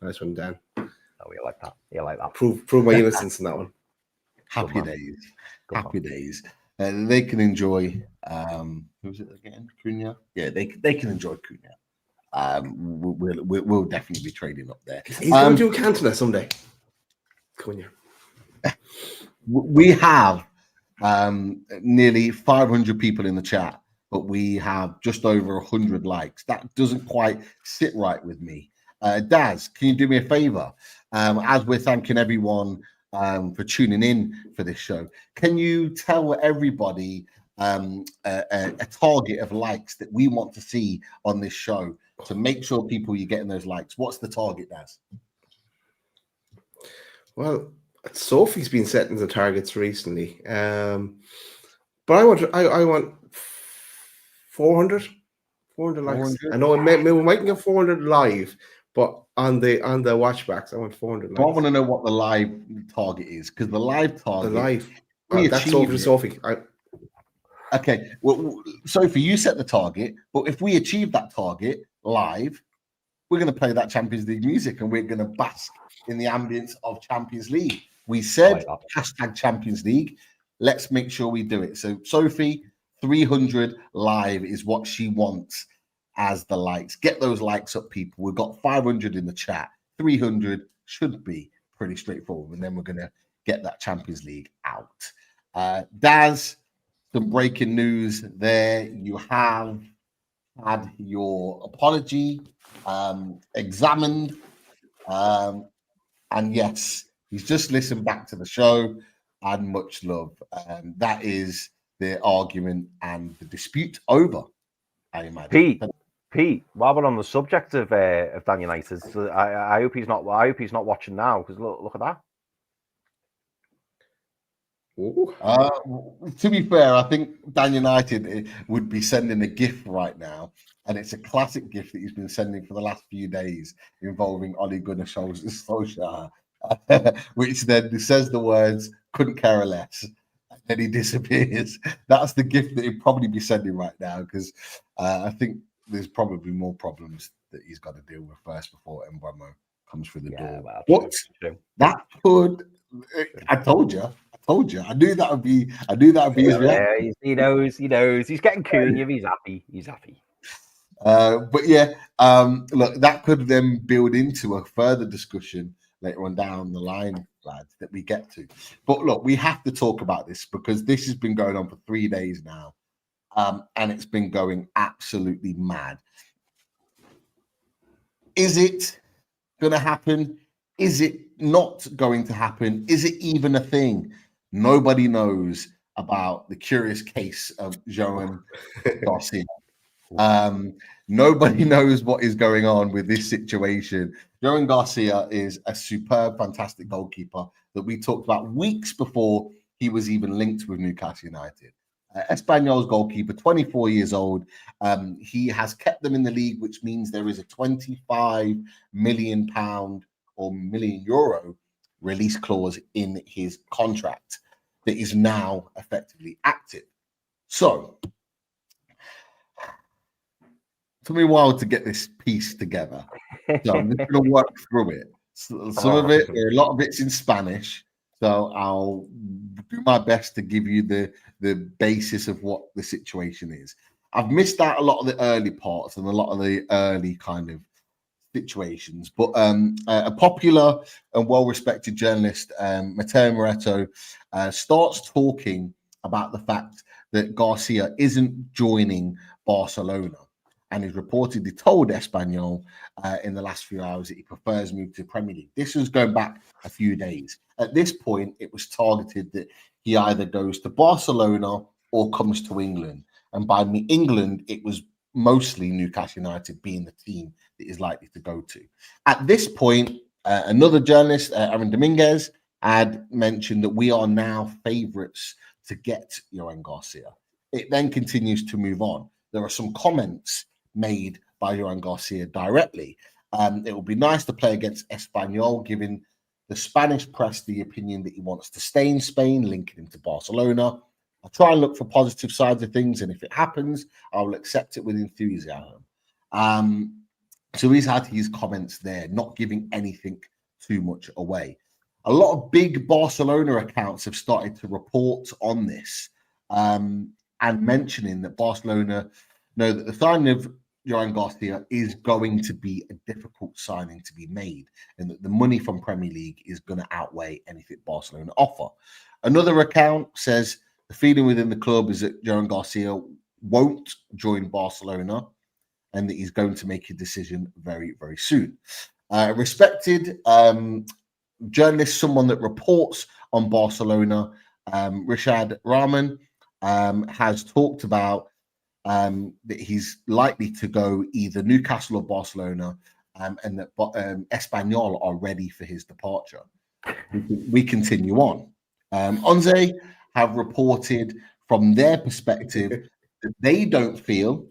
nice one, Dan.
Oh, you like that? You like that?
Prove my innocence in that one.
Happy days. Happy days. They can enjoy. Who's it again? Cunha. Yeah, they can enjoy Cunha. We'll definitely be trading up there.
He's going to do Cantona someday. Cunha.
We have nearly 500 people in the chat, but we have just over 100 likes. That doesn't quite sit right with me. Daz, can you do me a favor? As we're thanking everyone for tuning in for this show, can you tell everybody a target of likes that we want to see on this show to make sure you're getting those likes? What's the target, Daz?
Well, Sophie's been setting the targets recently, but I want 400 likes. 400? I know we might get 400 live, but on the watchbacks, I want 400 likes.
I want to know what the live target is, because the live target.
That's over Sophie.
Okay, well, Sophie, you set the target, but if we achieve that target live, we're going to play that Champions League music and we're going to bask in the ambience of Champions League. We said hashtag Champions League. Let's make sure we do it. So Sophie, 300 live is what she wants as the likes. Get those likes up, people. We've got 500 in the chat. 300 should be pretty straightforward. And then we're going to get that Champions League out. Daz, some breaking news there. You have had your apology examined. And yes, he's just listened back to the show, and much love. That is the argument and the dispute over, I imagine.
Pete, while we're on the subject of Dan United, I hope he's not watching now, because look at that.
To be fair, I think Dan United would be sending a gift right now, and it's a classic gift that he's been sending for the last few days involving Ole Gunnar Solskjaer, which then says the words "couldn't care less," and then he disappears. That's the gift that he'd probably be sending right now, because I think there's probably more problems that he's got to deal with first before Mbeumo comes through the door.
Well,
what? That could. I told you. I knew that would be his reaction.
He knows. He's getting Cunha. He's happy.
But yeah, look, that could then build into a further discussion later on down the line, lads, that we get to. But look, we have to talk about this because this has been going on for 3 days now, and it's been going absolutely mad. Is it going to happen? Is it not going to happen? Is it even a thing? Nobody knows about the curious case of Joan Garcia. Nobody knows what is going on with this situation. Joan Garcia is a superb, fantastic goalkeeper that we talked about weeks before he was even linked with Newcastle United. Espanyol's goalkeeper, 24 years old. He has kept them in the league, which means there is a £25 million or million euro release clause in his contract that is now effectively active. So, it took me a while to get this piece together. So I'm just going to work through it. Some of it, a lot of it's in Spanish. So I'll do my best to give you the basis of what the situation is. I've missed out a lot of the early parts and a lot of the early kind of situations, but a popular and well-respected journalist, Matteo Moretto, starts talking about the fact that Garcia isn't joining Barcelona, and he's reportedly told Espanyol in the last few hours that he prefers move to Premier League. This was going back a few days. At this point, it was targeted that he either goes to Barcelona or comes to England, and by England, it was mostly Newcastle United being the team that is likely to go to. At this point, another journalist, Aaron Dominguez, had mentioned that we are now favourites to get Johan Garcia. It then continues to move on. There are some comments made by Johan Garcia directly. It would be nice to play against Espanyol, giving the Spanish press the opinion that he wants to stay in Spain, linking him to Barcelona. I'll try and look for positive sides of things, and if it happens, I will accept it with enthusiasm. So he's had his comments there, not giving anything too much away. A lot of big Barcelona accounts have started to report on this and mentioning that Barcelona know that the signing of Johan Garcia is going to be a difficult signing to be made, and that the money from Premier League is going to outweigh anything Barcelona offer. Another account says the feeling within the club is that Johan Garcia won't join Barcelona and that he's going to make a decision very, very soon. Respected journalist, someone that reports on Barcelona, Rashad Rahman, has talked about that he's likely to go either Newcastle or Barcelona, and that Espanyol are ready for his departure. We continue on. Onze have reported from their perspective that they don't feel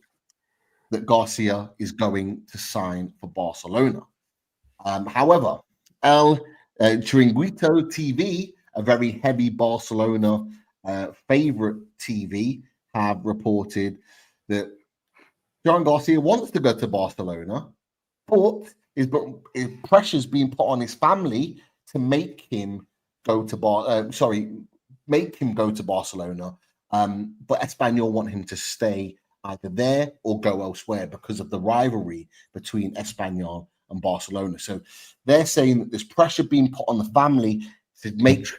that Garcia is going to sign for Barcelona. However, El Chiringuito TV, a very heavy Barcelona favorite TV, have reported that Johan Garcia wants to go to Barcelona, but his pressure's being put on his family to make him go to Barcelona. But Espanyol want him to stay either there or go elsewhere because of the rivalry between Espanyol and Barcelona. So they're saying that there's pressure being put on the family to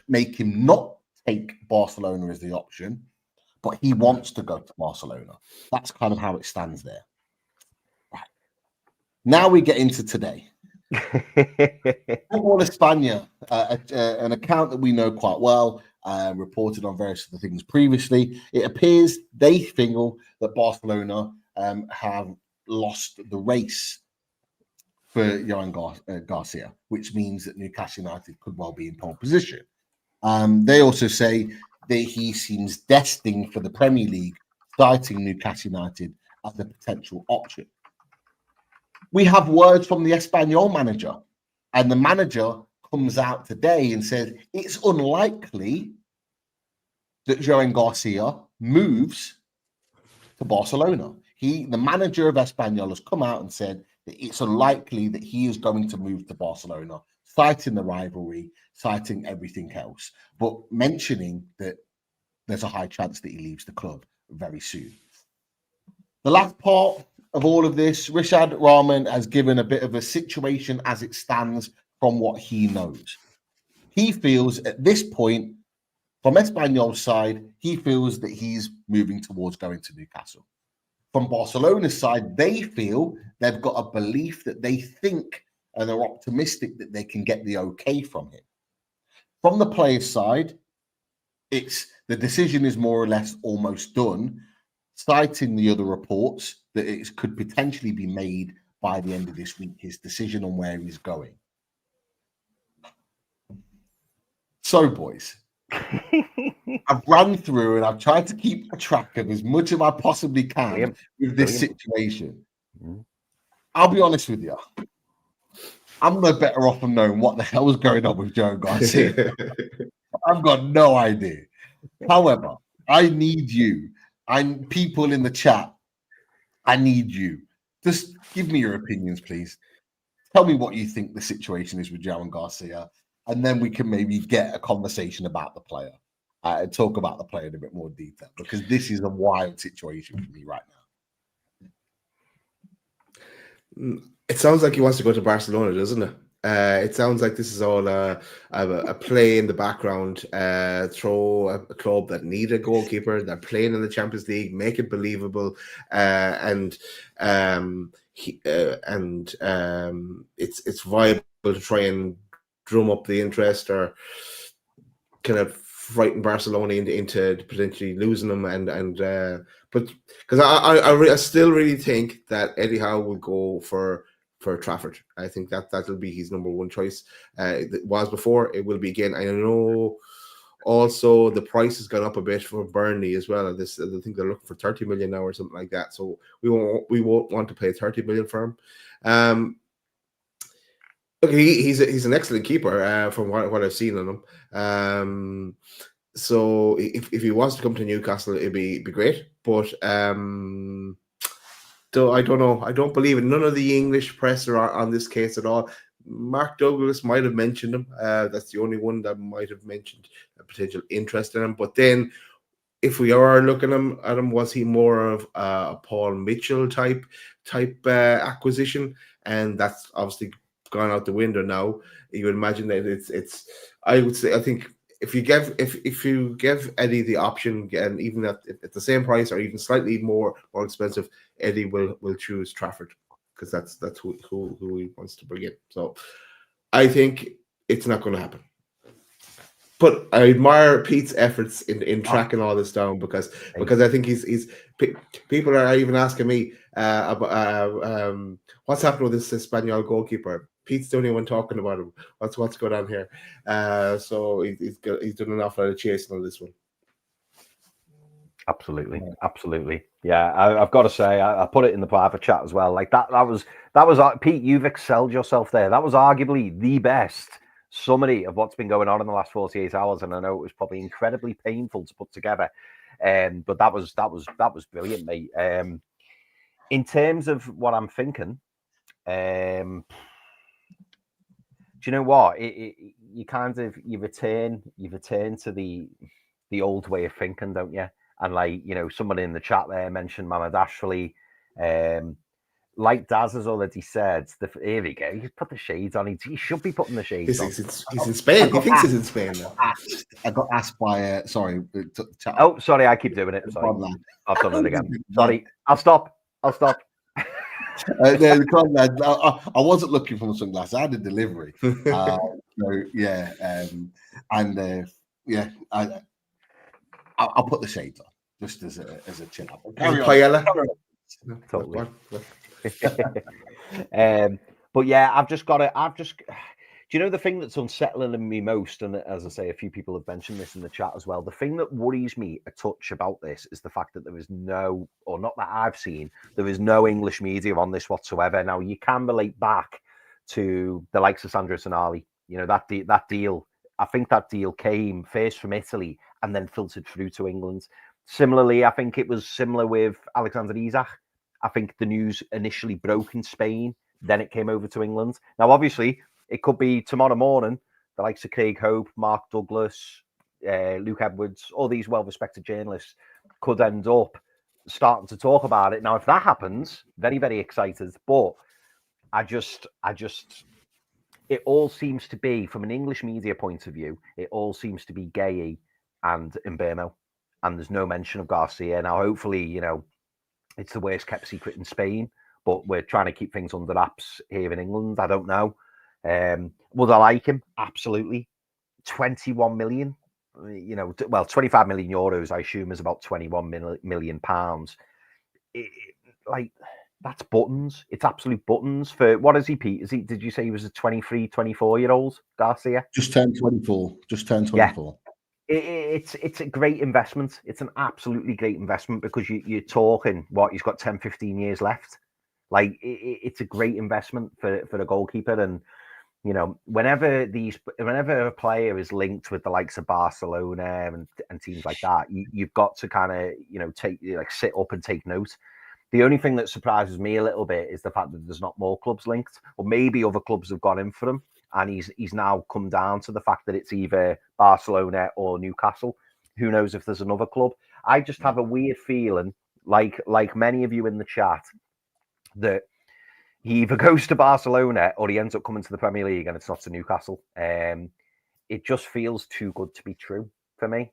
make him not take Barcelona as the option, but he wants to go to Barcelona. That's kind of how it stands there. Right. Now we get into today. Football España, an account that we know quite well, reported on various other things previously. It appears they feel that Barcelona have lost the race for Johan Garcia, which means that Newcastle United could well be in pole position. They also say that he seems destined for the Premier League, citing Newcastle United as a potential option. We have words from the Espanyol manager, and the manager comes out today and says it's unlikely that Johan Garcia moves to Barcelona. The manager of Espanyol has come out and said that it's unlikely that he is going to move to Barcelona, citing the rivalry, citing everything else, but mentioning that there's a high chance that he leaves the club very soon. The last part of all of this, Rashad Rahman has given a bit of a situation as it stands from what he knows. He feels at this point, from Espanyol's side, he feels that he's moving towards going to Newcastle. From Barcelona's side, they feel they've got a belief that they think and are optimistic that they can get the okay from him. From the player's side, the decision is more or less almost done, citing the other reports that it could potentially be made by the end of this week, his decision on where he's going. So, boys, I've run through and I've tried to keep a track of as much as I possibly can with this situation. I'll be honest with you. I'm no better off from knowing what the hell is going on with Johan Garcia. I've got no idea. However, I need you. People in the chat, I need you. Just give me your opinions, please. Tell me what you think the situation is with Johan Garcia, and then we can maybe get a conversation about the player and talk about the player in a bit more detail, because this is a wild situation for me right
now. It sounds like he wants to go to Barcelona, doesn't it? It sounds like this is all a play in the background, throw a club that need a goalkeeper, they're playing in the Champions League, make it believable, and it's viable to try and drum up the interest or kind of frighten Barcelona into potentially losing them, but because I still really think that Eddie Howe will go for for Trafford. I think that'll be his number one choice. It was before, it will be again. I know also the price has gone up a bit for Burnley as well. I think they're looking for 30 million now or something like that. So we won't want to pay 30 million for him. Look, he's an excellent keeper from what I've seen on him. So if he wants to come to Newcastle, it'd be great. But so I don't know. I don't believe it. None of the English press are on this case at all. Mark Douglas might have mentioned him. That's the only one that might have mentioned a potential interest in him. But then, if we are looking at him, was he more of a Paul Mitchell type acquisition? And that's obviously gone out the window now. You would imagine that it's. I would say, I think if you give Eddie the option, and even at the same price or even slightly more expensive, Eddie will choose Trafford, because that's who he wants to bring in. So I think it's not going to happen. But I admire Pete's efforts in tracking all this down, because I think he's people are even asking me about what's happening with this Espanol goalkeeper. Pete's the only one talking about him. What's going on here? So he's done an awful lot of chasing on this one.
Absolutely. Yeah, I've got to say, I put it in the private chat as well. Like that was Pete. You've excelled yourself there. That was arguably the best summary of what's been going on in the last 48 hours, and I know it was probably incredibly painful to put together. But that was brilliant, mate. In terms of what I'm thinking, do you know what? You kind of you return to the old way of thinking, don't you? And like, you know, somebody in the chat there mentioned Mohamed Ashley. Like Daz has already said, here we go. You put the shades on. He should be putting the shades on.
He's in Spain. He thinks he's in Spain now.
I got asked by sorry.
Oh, sorry, I keep doing it. Sorry, I've done it again. Sorry, I'll stop.
No, I wasn't looking for my sunglasses. I had a delivery. I'll put the shades on just as a chill out.
Paella.
Totally. But yeah, I've just. Do you know the thing that's unsettling me most? And as I say, a few people have mentioned this in the chat as well. The thing that worries me a touch about this is the fact that there is no, or not that I've seen, there is no English media on this whatsoever. Now, you can relate back to the likes of Sandro Tonali. You know, that deal. I think that deal came first from Italy and then filtered through to England. Similarly, I think it was similar with Alexander Isak. I think the news initially broke in Spain, then it came over to England. Now, obviously, it could be tomorrow morning, the likes of Craig Hope, Mark Douglas, Luke Edwards, all these well-respected journalists could end up starting to talk about it. Now, if that happens, very, very excited. But I just, it all seems to be, from an English media point of view, it all seems to be Gueye and Mbeumo. And there's no mention of Garcia. Now, hopefully, you know, it's the worst kept secret in Spain, but we're trying to keep things under wraps here in England. I don't know. Would I like him? Absolutely. 21 million, you know, 25 million euros, I assume, is about 21 million pounds. Like, that's buttons. It's absolute buttons for, what is he, Pete? Did you say he was a 23, 24-year-old, Garcia?
Just turned 24.
Yeah. It's a great investment. It's an absolutely great investment, because you're talking, he's got 10, 15 years left. Like, it's a great investment for the goalkeeper. And, you know, whenever a player is linked with the likes of Barcelona and teams like that, you've got to kind of, you know, sit up and take note. The only thing that surprises me a little bit is the fact that there's not more clubs linked, or maybe other clubs have gone in for him, and he's now come down to the fact that it's either Barcelona or Newcastle. Who knows if there's another club? I just have a weird feeling, like many of you in the chat, that he either goes to Barcelona or he ends up coming to the Premier League, and it's not to Newcastle. It just feels too good to be true for me.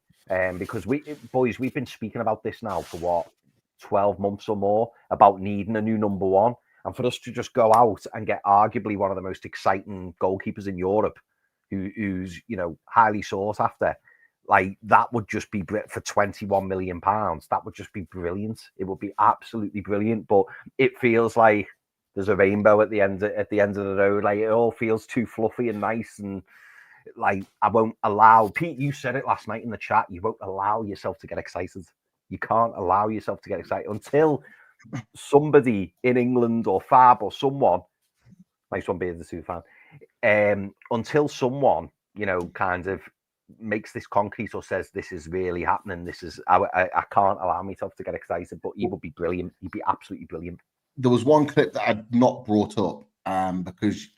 Because we've been speaking about this now for 12 months or more, about needing a new number one. And for us to just go out and get arguably one of the most exciting goalkeepers in Europe, who's, you know, highly sought after, like, that would just be for 21 million pounds. That would just be brilliant. It would be absolutely brilliant. But it feels like there's a rainbow at the end of the road. Like, it all feels too fluffy and nice, and like, I won't allow. Pete, you said it last night in the chat. You won't allow yourself to get excited. You can't allow yourself to get excited until somebody in England or Fab or someone. Nice one, Beard the Super fan. Until someone, kind of makes this concrete or says this is really happening. This is I can't allow myself to get excited. But he would be brilliant. He'd be absolutely brilliant.
There was one clip that I'd not brought up because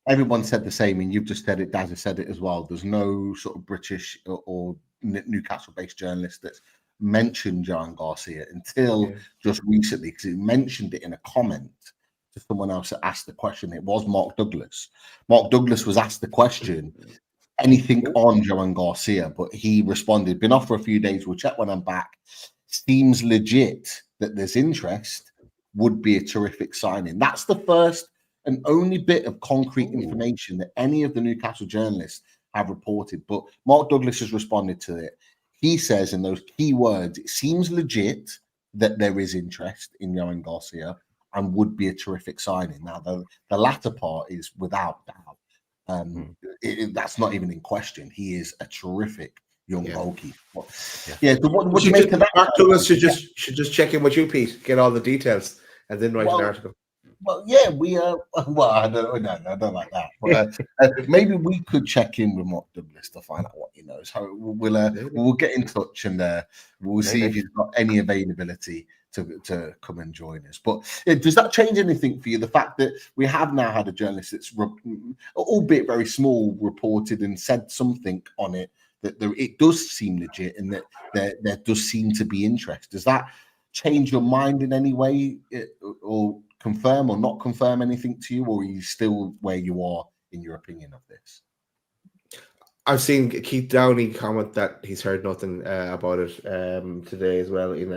everyone said the same, and you've just said it. Daz has said it as well. There's no sort of British or Newcastle-based journalist that's mentioned Johan Garcia until just recently, because he mentioned it in a comment to someone else that asked the question. It was Mark Douglas. Mark Douglas was asked the question, anything on Johan Garcia, but he responded, been off for a few days, we'll check when I'm back. Seems legit that there's interest, would be a terrific signing. That's the first and only bit of concrete information that any of the Newcastle journalists have reported. But Mark Douglas has responded to it. He says in those key words, it seems legit that there is interest in Johan Garcia and would be a terrific signing. Now, the latter part is without doubt. That's not even in question. He is a terrific young goalkeeper. So what do you make of that?
Mark Douglas should just check in with you, Pete, get all the details, and then write an article.
Well, yeah, we are. Well, I don't like that. But maybe we could check in with Mark Douglas to find out what he knows. So we'll get in touch, and we'll see if he's got any availability to come and join us. But does that change anything for you? The fact that we have now had a journalist that's, albeit very small, reported and said something on it that it does seem legit, and that there does seem to be interest. Does that change your mind in any way, or confirm or not confirm anything to you, or are you still where you are in your opinion of this?
I've seen Keith Downey comment that he's heard nothing about it today as well in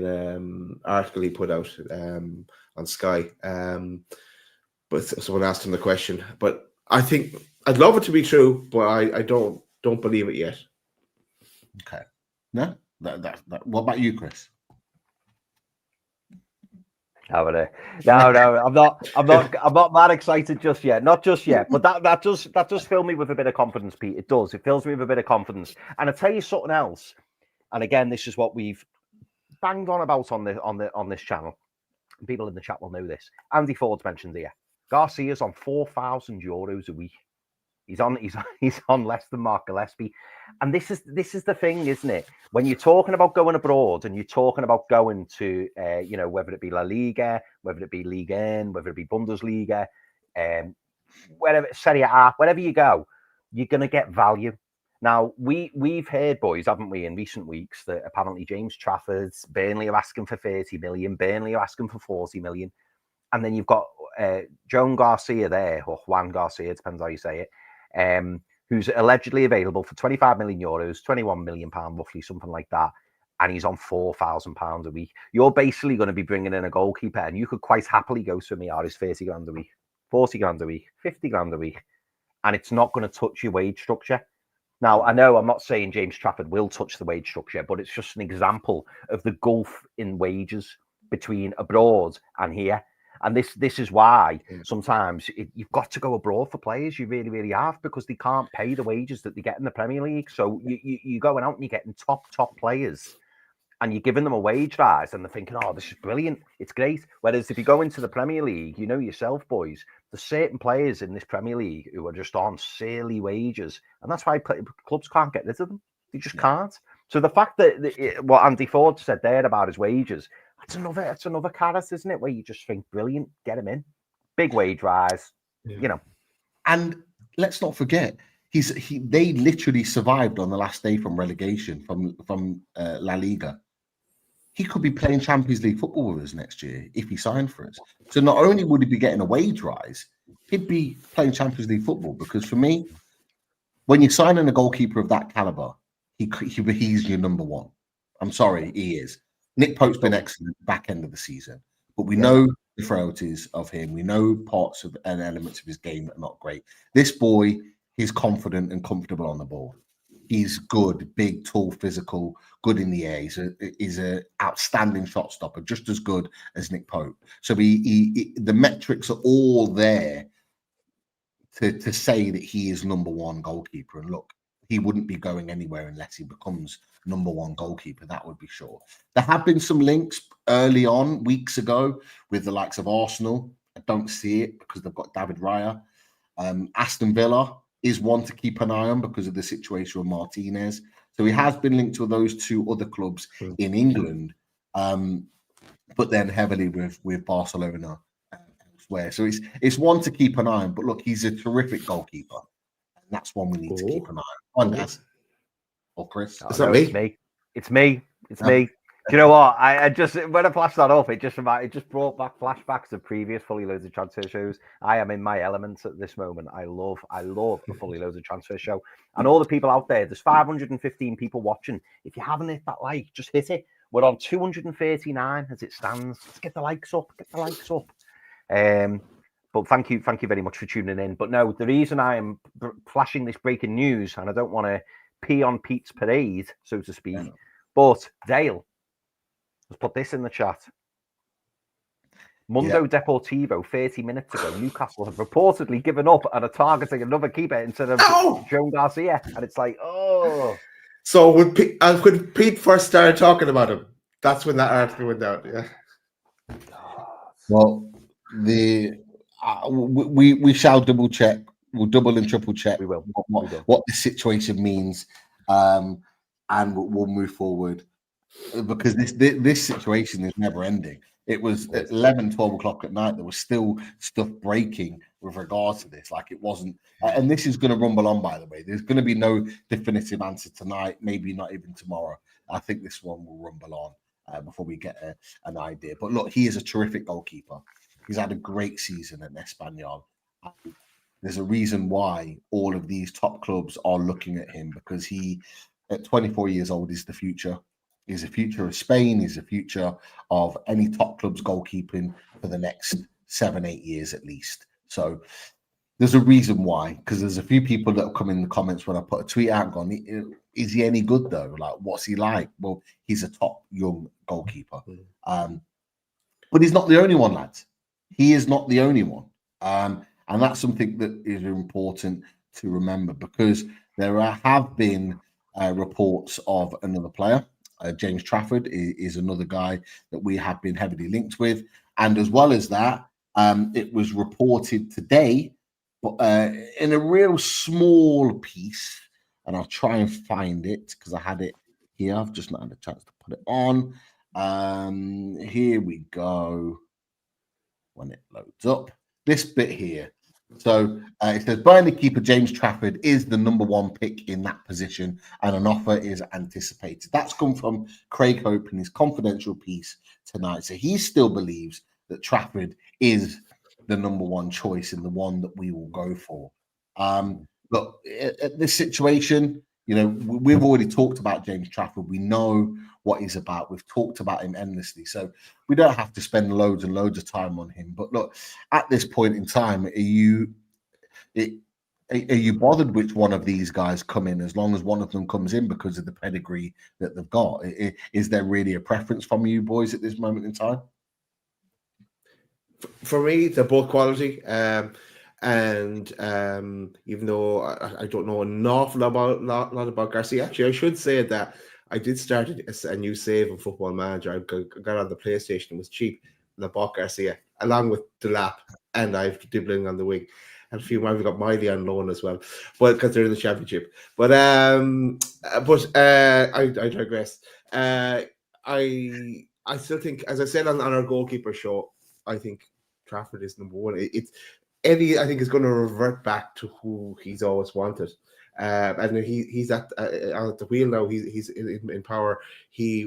an article he put out on Sky. But someone asked him the question. But I think I'd love it to be true, but I don't believe it yet.
Okay. No. That. What about you, Chris?
No, I'm not that excited just yet. Not just yet, but that does fill me with a bit of confidence, Pete. It does. It fills me with a bit of confidence. And I tell you something else. And again, this is what we've banged on about on this channel. People in the chat will know this. Andy Ford's mentioned here. Garcia's on €4,000 a week. He's on less than Mark Gillespie. And this is the thing, isn't it? When you're talking about going abroad and you're talking about going to, whether it be La Liga, whether it be Ligue 1, whether it be Bundesliga, wherever, Serie A, wherever you go, you're going to get value. Now, we've heard, boys, haven't we, in recent weeks, that apparently James Trafford's, Burnley are asking for 30 million, Burnley are asking for 40 million. And then you've got Joan Garcia there, or Juan Garcia, depends how you say it, who's allegedly available for €25 million, £21 million, roughly, something like that. And he's on £4,000 a week. You're basically going to be bringing in a goalkeeper, and you could quite happily go to Miari's 30 grand a week, 40 grand a week, 50 grand a week, and it's not going to touch your wage structure. Now, I know I'm not saying James Trafford will touch the wage structure, but it's just an example of the gulf in wages between abroad and here. And this is why sometimes you've got to go abroad for players. You really, really have, because they can't pay the wages that they get in the Premier League. So you're going out and you're getting top players, and you're giving them a wage rise, and they're thinking, oh, this is brilliant. It's great. Whereas if you go into the Premier League, you know yourself, boys, there's certain players in this Premier League who are just on silly wages. And that's why clubs can't get rid of them. They just can't. So the fact that what Andy Ford said there about his wages, that's another carrot, isn't it? Where you just think, brilliant, get him in, big wage rise,
And let's not forget, they literally survived on the last day from relegation from La Liga. He could be playing Champions League football with us next year if he signed for us. So not only would he be getting a wage rise, he'd be playing Champions League football. Because for me, when you're signing a goalkeeper of that caliber, he's your number one. I'm sorry, he is. Nick Pope's been excellent back end of the season, but we know the frailties of him. We know parts of and elements of his game that are not great. This boy, he's confident and comfortable on the ball. He's good, big, tall, physical, good in the air. He's a outstanding shot stopper, just as good as Nick Pope. So the metrics are all there to say that he is number one goalkeeper. And look, he wouldn't be going anywhere unless he becomes number one goalkeeper. That would be sure. There have been some links early on, weeks ago, with the likes of Arsenal. I don't see it because they've got David Raya. Aston Villa is one to keep an eye on because of the situation with Martinez. So he has been linked to those two other clubs in England, but then heavily with Barcelona elsewhere. So it's one to keep an eye on. But look, he's a terrific goalkeeper. And that's one we need to keep an eye on. Guys. Or Chris?
It's not me.
It's me. Do you know what? I just, when I flashed that up, it just brought back flashbacks of previous Fully Loaded transfer shows. I am in my element at this moment. I love the Fully Loaded transfer show. And all the people out there's 515 people watching. If you haven't hit that like, just hit it. We're on 239 as it stands. Let's get the likes up. But thank you very much for tuning in. But no, the reason I am flashing this breaking news, and I don't want to pee on Pete's parade, so to speak, but Dale has put this in the chat. Mundo Deportivo, 30 minutes ago, Newcastle have reportedly given up and are targeting another keeper instead of Joan Garcia. And it's like, oh.
So when Pete first started talking about him, that's when that article went out. Yeah.
Well, we shall double check. We'll double and triple check.
We will.
What the situation means, and we'll move forward because this situation is never ending. It was at 11, 12 o'clock at night. There was still stuff breaking with regards to this. Like it wasn't, and this is going to rumble on, by the way. There's going to be no definitive answer tonight, maybe not even tomorrow. I think this one will rumble on before we get an idea. But look, he is a terrific goalkeeper. He's had a great season at Espanyol. There's a reason why all of these top clubs are looking at him because he, at 24 years old, is the future. He's the future of Spain. He's the future of any top club's goalkeeping for the next 7-8 years at least. So there's a reason why, because there's a few people that have come in the comments when I put a tweet out and gone, is he any good though? Like, what's he like? Well, he's a top young goalkeeper. But he's not the only one, lads. He is not the only one. And that's something that is important to remember because there have been reports of another player. James Trafford is another guy that we have been heavily linked with. And as well as that, it was reported today, but in a real small piece, and I'll try and find it because I had it here. I've just not had a chance to put it on. Here we go. When it loads up, this bit here. So it says Burnley keeper James Trafford is the number one pick in that position and an offer is anticipated. That's come from Craig Hope in his confidential piece tonight. So he still believes that Trafford is the number one choice and the one that we will go for. Look, at this situation, you know, we've already talked about James Trafford. We know what he's about. We've talked about him endlessly. So we don't have to spend loads and loads of time on him. But look, at this point in time, are you bothered which one of these guys come in as long as one of them comes in because of the pedigree that they've got? Is there really a preference from you boys at this moment in time?
For me, they're both quality. And even though I don't know an awful lot about Garcia, actually, I should say that I did start a new save on Football Manager. I got on the PlayStation, it was cheap, and I bought Garcia along with Delap, and I've Dibbling on the wing. And a few more, we've got Miley on loan as well, but because they're in the championship. But I digress. I still think, as I said on our goalkeeper show, I think Trafford is number one. Eddie, I think, is going to revert back to who he's always wanted. And he's at the wheel now. He's in power. He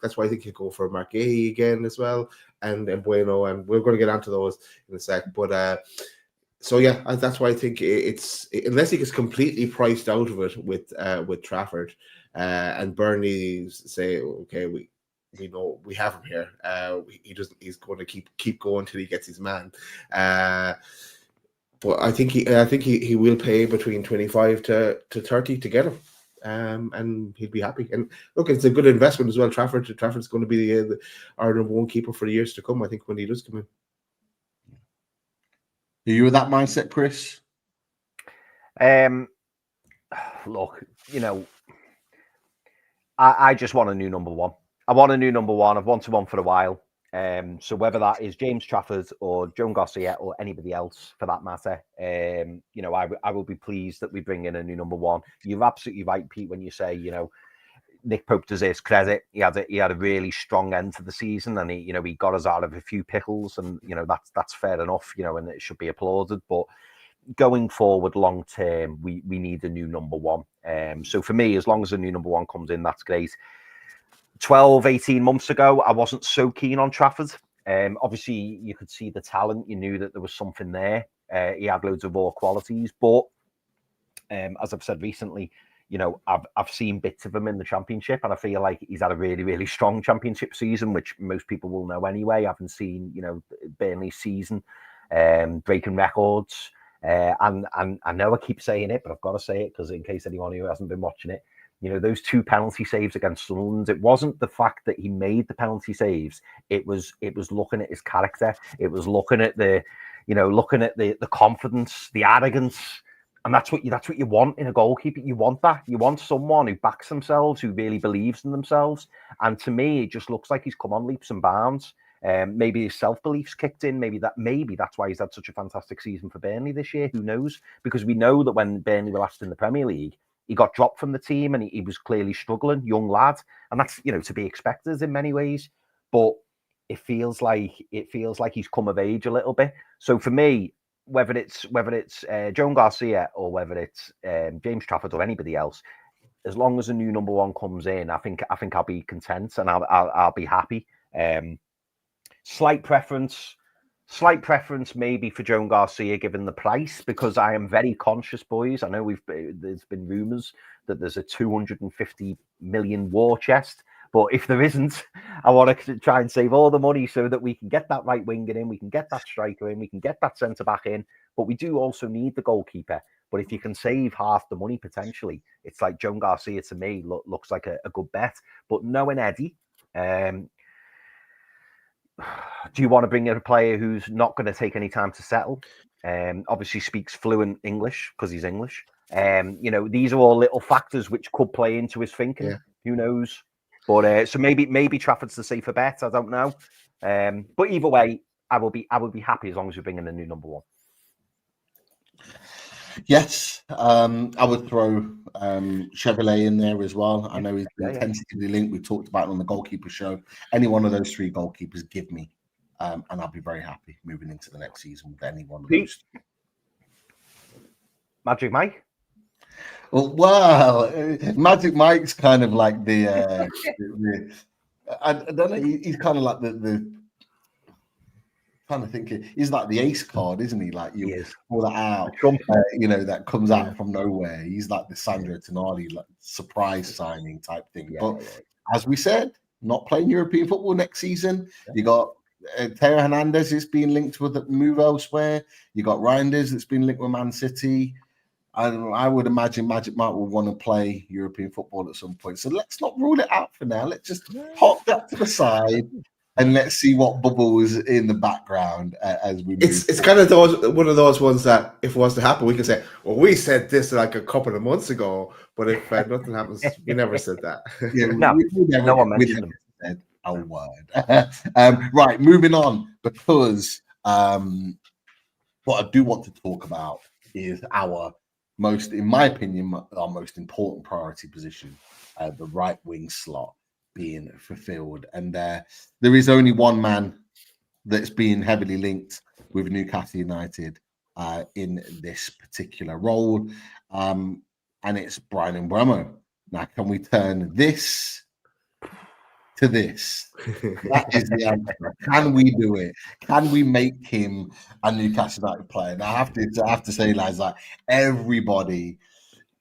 that's why I think he'll go for Marquez again as well, and Bueno, and we're going to get onto those in a sec. But so yeah, that's why I think it's unless he gets completely priced out of it with Trafford, and Burnley say, okay, we know we have him here. He's going to keep going till he gets his man. But I think he will pay between 25 to 30 to get him. and he'd be happy. And look, it's a good investment as well. Trafford's going to be our number one keeper for the years to come, I think, when he does come in.
Are you with that mindset, Chris?
Look, I just want a new number one. I want a new number one. I've wanted one for a while. So whether that is James Trafford or Joan Garcia or anybody else for that matter, I will be pleased that we bring in a new number one. You're absolutely right, Pete, when you say, Nick Pope deserves credit. He had a really strong end to the season, and he got us out of a few pickles, and that's fair enough, and it should be applauded. But going forward, long term, we need a new number one. So for me, as long as a new number one comes in, that's great. 12, 18 months ago, I wasn't so keen on Trafford. Obviously, you could see the talent. You knew that there was something there. He had loads of raw qualities. But as I've said recently, I've seen bits of him in the Championship, and I feel like he's had a really, really strong Championship season, which most people will know anyway. I haven't seen, Burnley's season breaking records. And I know I keep saying it, but I've got to say it because in case anyone who hasn't been watching it, those 2 penalty saves against Sunderland, it wasn't the fact that he made the penalty saves. It was looking at his character. It was looking at the confidence, the arrogance. And that's what you want in a goalkeeper. You want that. You want someone who backs themselves, who really believes in themselves. And to me, it just looks like he's come on leaps and bounds. Maybe his self-belief's kicked in. Maybe that's why he's had such a fantastic season for Burnley this year. Who knows? Because we know that when Burnley were last in the Premier League, he got dropped from the team and he was clearly struggling, young lad. And that's, to be expected in many ways. But it feels like he's come of age a little bit. So for me, whether it's Joan Garcia or whether it's James Trafford or anybody else, as long as a new number one comes in, I think I'll be content and I'll be happy. Slight preference maybe for Joan Garcia given the price, because I am very conscious, boys. I know there's been rumours that there's a 250 million war chest, but if there isn't, I want to try and save all the money so that we can get that right winger in, we can get that striker in, we can get that centre back in, but we do also need the goalkeeper. But if you can save half the money potentially, it's like Joan Garcia to me looks like a good bet. But knowing Eddie, do you want to bring in a player who's not going to take any time to settle? Obviously speaks fluent English because he's English. These are all little factors which could play into his thinking. Yeah. Who knows? But so maybe Trafford's the safer bet. I don't know. But either way, I will be happy as long as we bring in a new number one.
Yes, I would throw Chevrolet in there as well. I know he's been tentatively linked. We talked about it on the goalkeeper show. Any one of those 3 goalkeepers, give me, and I'll be very happy moving into the next season with any one of those.
Magic Mike.
Well, Magic Mike's kind of like the I don't know. He's kind of like the. Kind of thinking he's like the ace card, isn't he? Like you pull that out, that comes out from nowhere. He's like the Sandro Tonali, like surprise signing type thing. But as we said, not playing European football next season. You got Teo Hernandez is being linked with a move elsewhere. You got Reinders that's been linked with Man City. I would imagine Magic Mike will want to play European football at some point. So let's not rule it out for now. Let's just hop that to the side. And let's see what bubbles in the background as we move.
It's kind of one of those ones that if it was to happen, we can say, well, we said this like a couple of months ago, but if nothing happens, we never said that.
Yeah, no one mentioned said a word. Right, moving on, because what I do want to talk about is in my opinion, our most important priority position, the right wing slot being fulfilled, and there is only one man that's been heavily linked with Newcastle United in this particular role, and it's Bryan Mbeumo. Now, can we turn this to this? That is the answer. Can we do it? Can we make him a Newcastle United player? Now, I have to say, lads, like everybody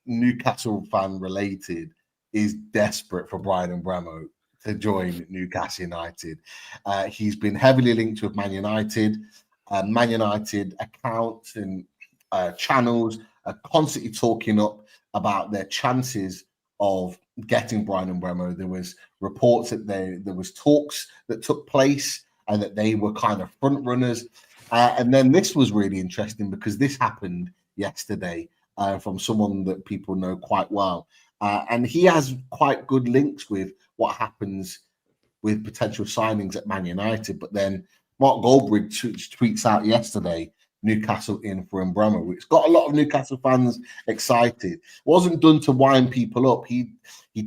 Newcastle fan related is desperate for Bryan Mbeumo to join Newcastle United. He's been heavily linked with Man United. Man United accounts and channels are constantly talking up about their chances of getting Brian Mbeumo. There was reports that there was talks that took place and that they were kind of front runners. And then this was really interesting because this happened yesterday from someone that people know quite well. And he has quite good links with what happens with potential signings at Man United. But then Mark Goldbridge tweets out yesterday, Newcastle in for Mbeumo, which got a lot of Newcastle fans excited. It wasn't done to wind people up. He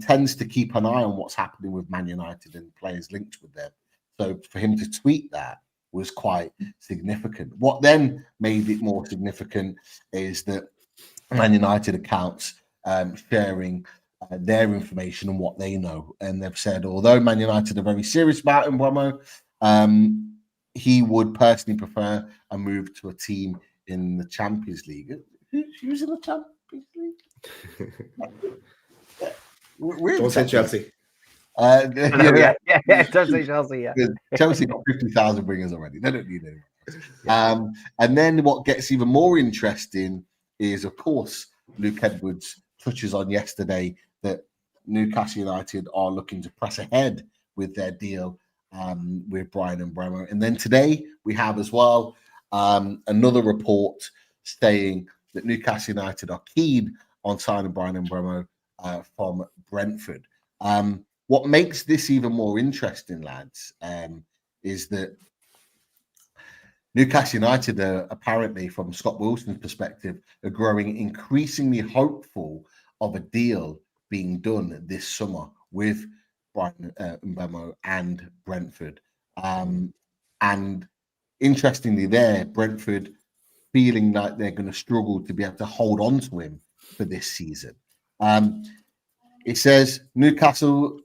tends to keep an eye on what's happening with Man United and players linked with them. So for him to tweet that was quite significant. What then made it more significant is that Man United accounts sharing their information and what they know. And they've said, although Man United are very serious about Mbeumo, he would personally prefer a move to a team in the Champions League. Who's in the Champions League?
Don't say Chelsea.
Don't say Chelsea. Yeah,
Chelsea got 50,000 ringers already. They don't need anyone. And then what gets even more interesting is, of course, Luke Edwards touches on yesterday that Newcastle United are looking to press ahead with their deal with Brian Mbeumo. And then today we have as well another report saying that Newcastle United are keen on signing Brian Mbeumo from Brentford. What makes this even more interesting, lads, is that Newcastle United are apparently, from Scott Wilson's perspective, are growing increasingly hopeful of a deal being done this summer with Brian Mbeumo and Brentford. And interestingly there, Brentford feeling like they're going to struggle to be able to hold on to him for this season. It says Newcastle,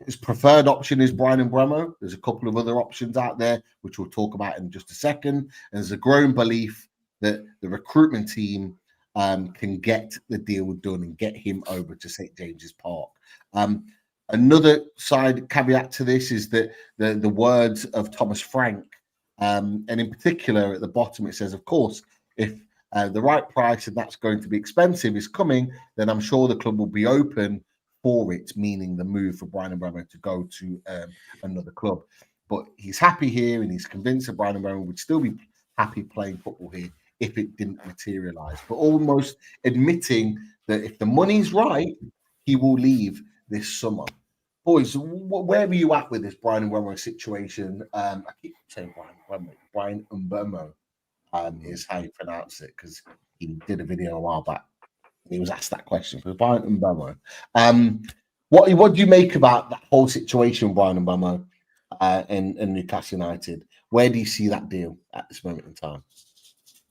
his preferred option is Brian Mbeumo. There's a couple of other options out there, which we'll talk about in just a second. And there's a growing belief that the recruitment team can get the deal done and get him over to St. James's Park. Another side caveat to this is that the words of Thomas Frank, and in particular at the bottom, it says, of course, if the right price and that's going to be expensive is coming, then I'm sure the club will be open for it, meaning the move for Brian Mbeumo to go to another club. But he's happy here and he's convinced that Brian Mbeumo would still be happy playing football here if it didn't materialize. But almost admitting that if the money's right, he will leave this summer. Boys, where were you at with this Brian Mbeumo situation? I keep saying Brian Mbeumo is how you pronounce it, because he did a video a while back. He was asked that question for Brian Mbeumo. What do you make about that whole situation, Brian Mbeumo, in Newcastle United? Where do you see that deal at this moment in time?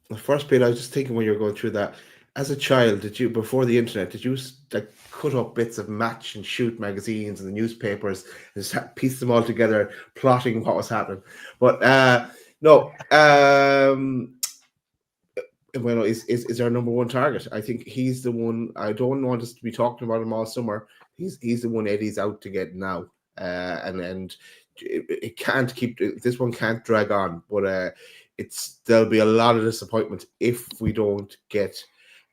The first bit, I was just thinking when you were going through that, as a child, before the internet, did you like cut up bits of Match and Shoot magazines and the newspapers and just piece them all together, plotting what was happening? But no, well, is our number one target. I think he's the one. I don't want us to be talking about him all summer. He's the one Eddie's out to get now, and it can't keep. This one can't drag on. But there'll be a lot of disappointment if we don't get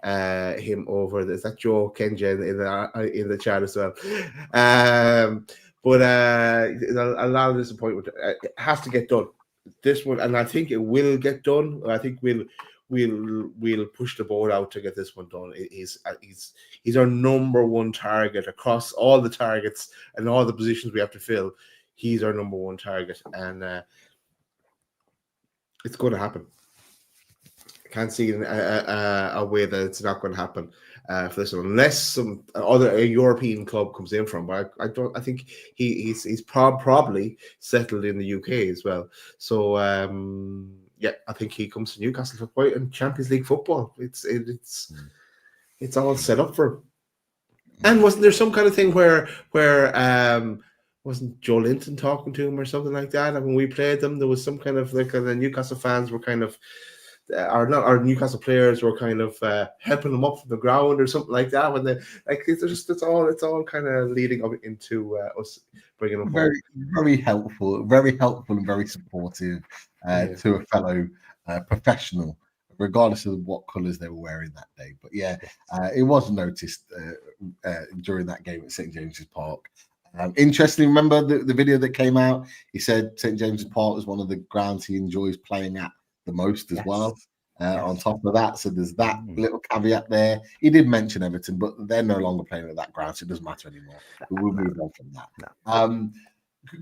him over. Is that Joe Kenja in the chat as well? But a lot of disappointment. It has to get done. This one, and I think it will get done. I think we'll push the boat out to get this one done. He's our number one target across all the targets and all the positions we have to fill. He's our number one target, and it's going to happen. I can't see a way that it's not going to happen for this one, unless some other European club comes in from. But I think he's probably settled in the UK as well. So yeah, I think he comes to Newcastle for quite in Champions League football. It's all set up for him. And wasn't there some kind of thing where wasn't Joe Linton talking to him or something like that? And when we played them, there was some kind of like the Newcastle fans were kind of, our Newcastle players were kind of helping them up from the ground or something like that. When they it's all kind of leading up into us bringing them home.
Very helpful and very supportive to a fellow professional regardless of what colours they were wearing that day. But yeah, it was noticed during that game at St James's Park. Interestingly, remember the video that came out? He said St James's Park was one of the grounds he enjoys playing at the most as well. On top of that, so there's that little caveat there. He did mention Everton, but they're no longer playing at that ground, so it doesn't matter anymore. We'll move on from that.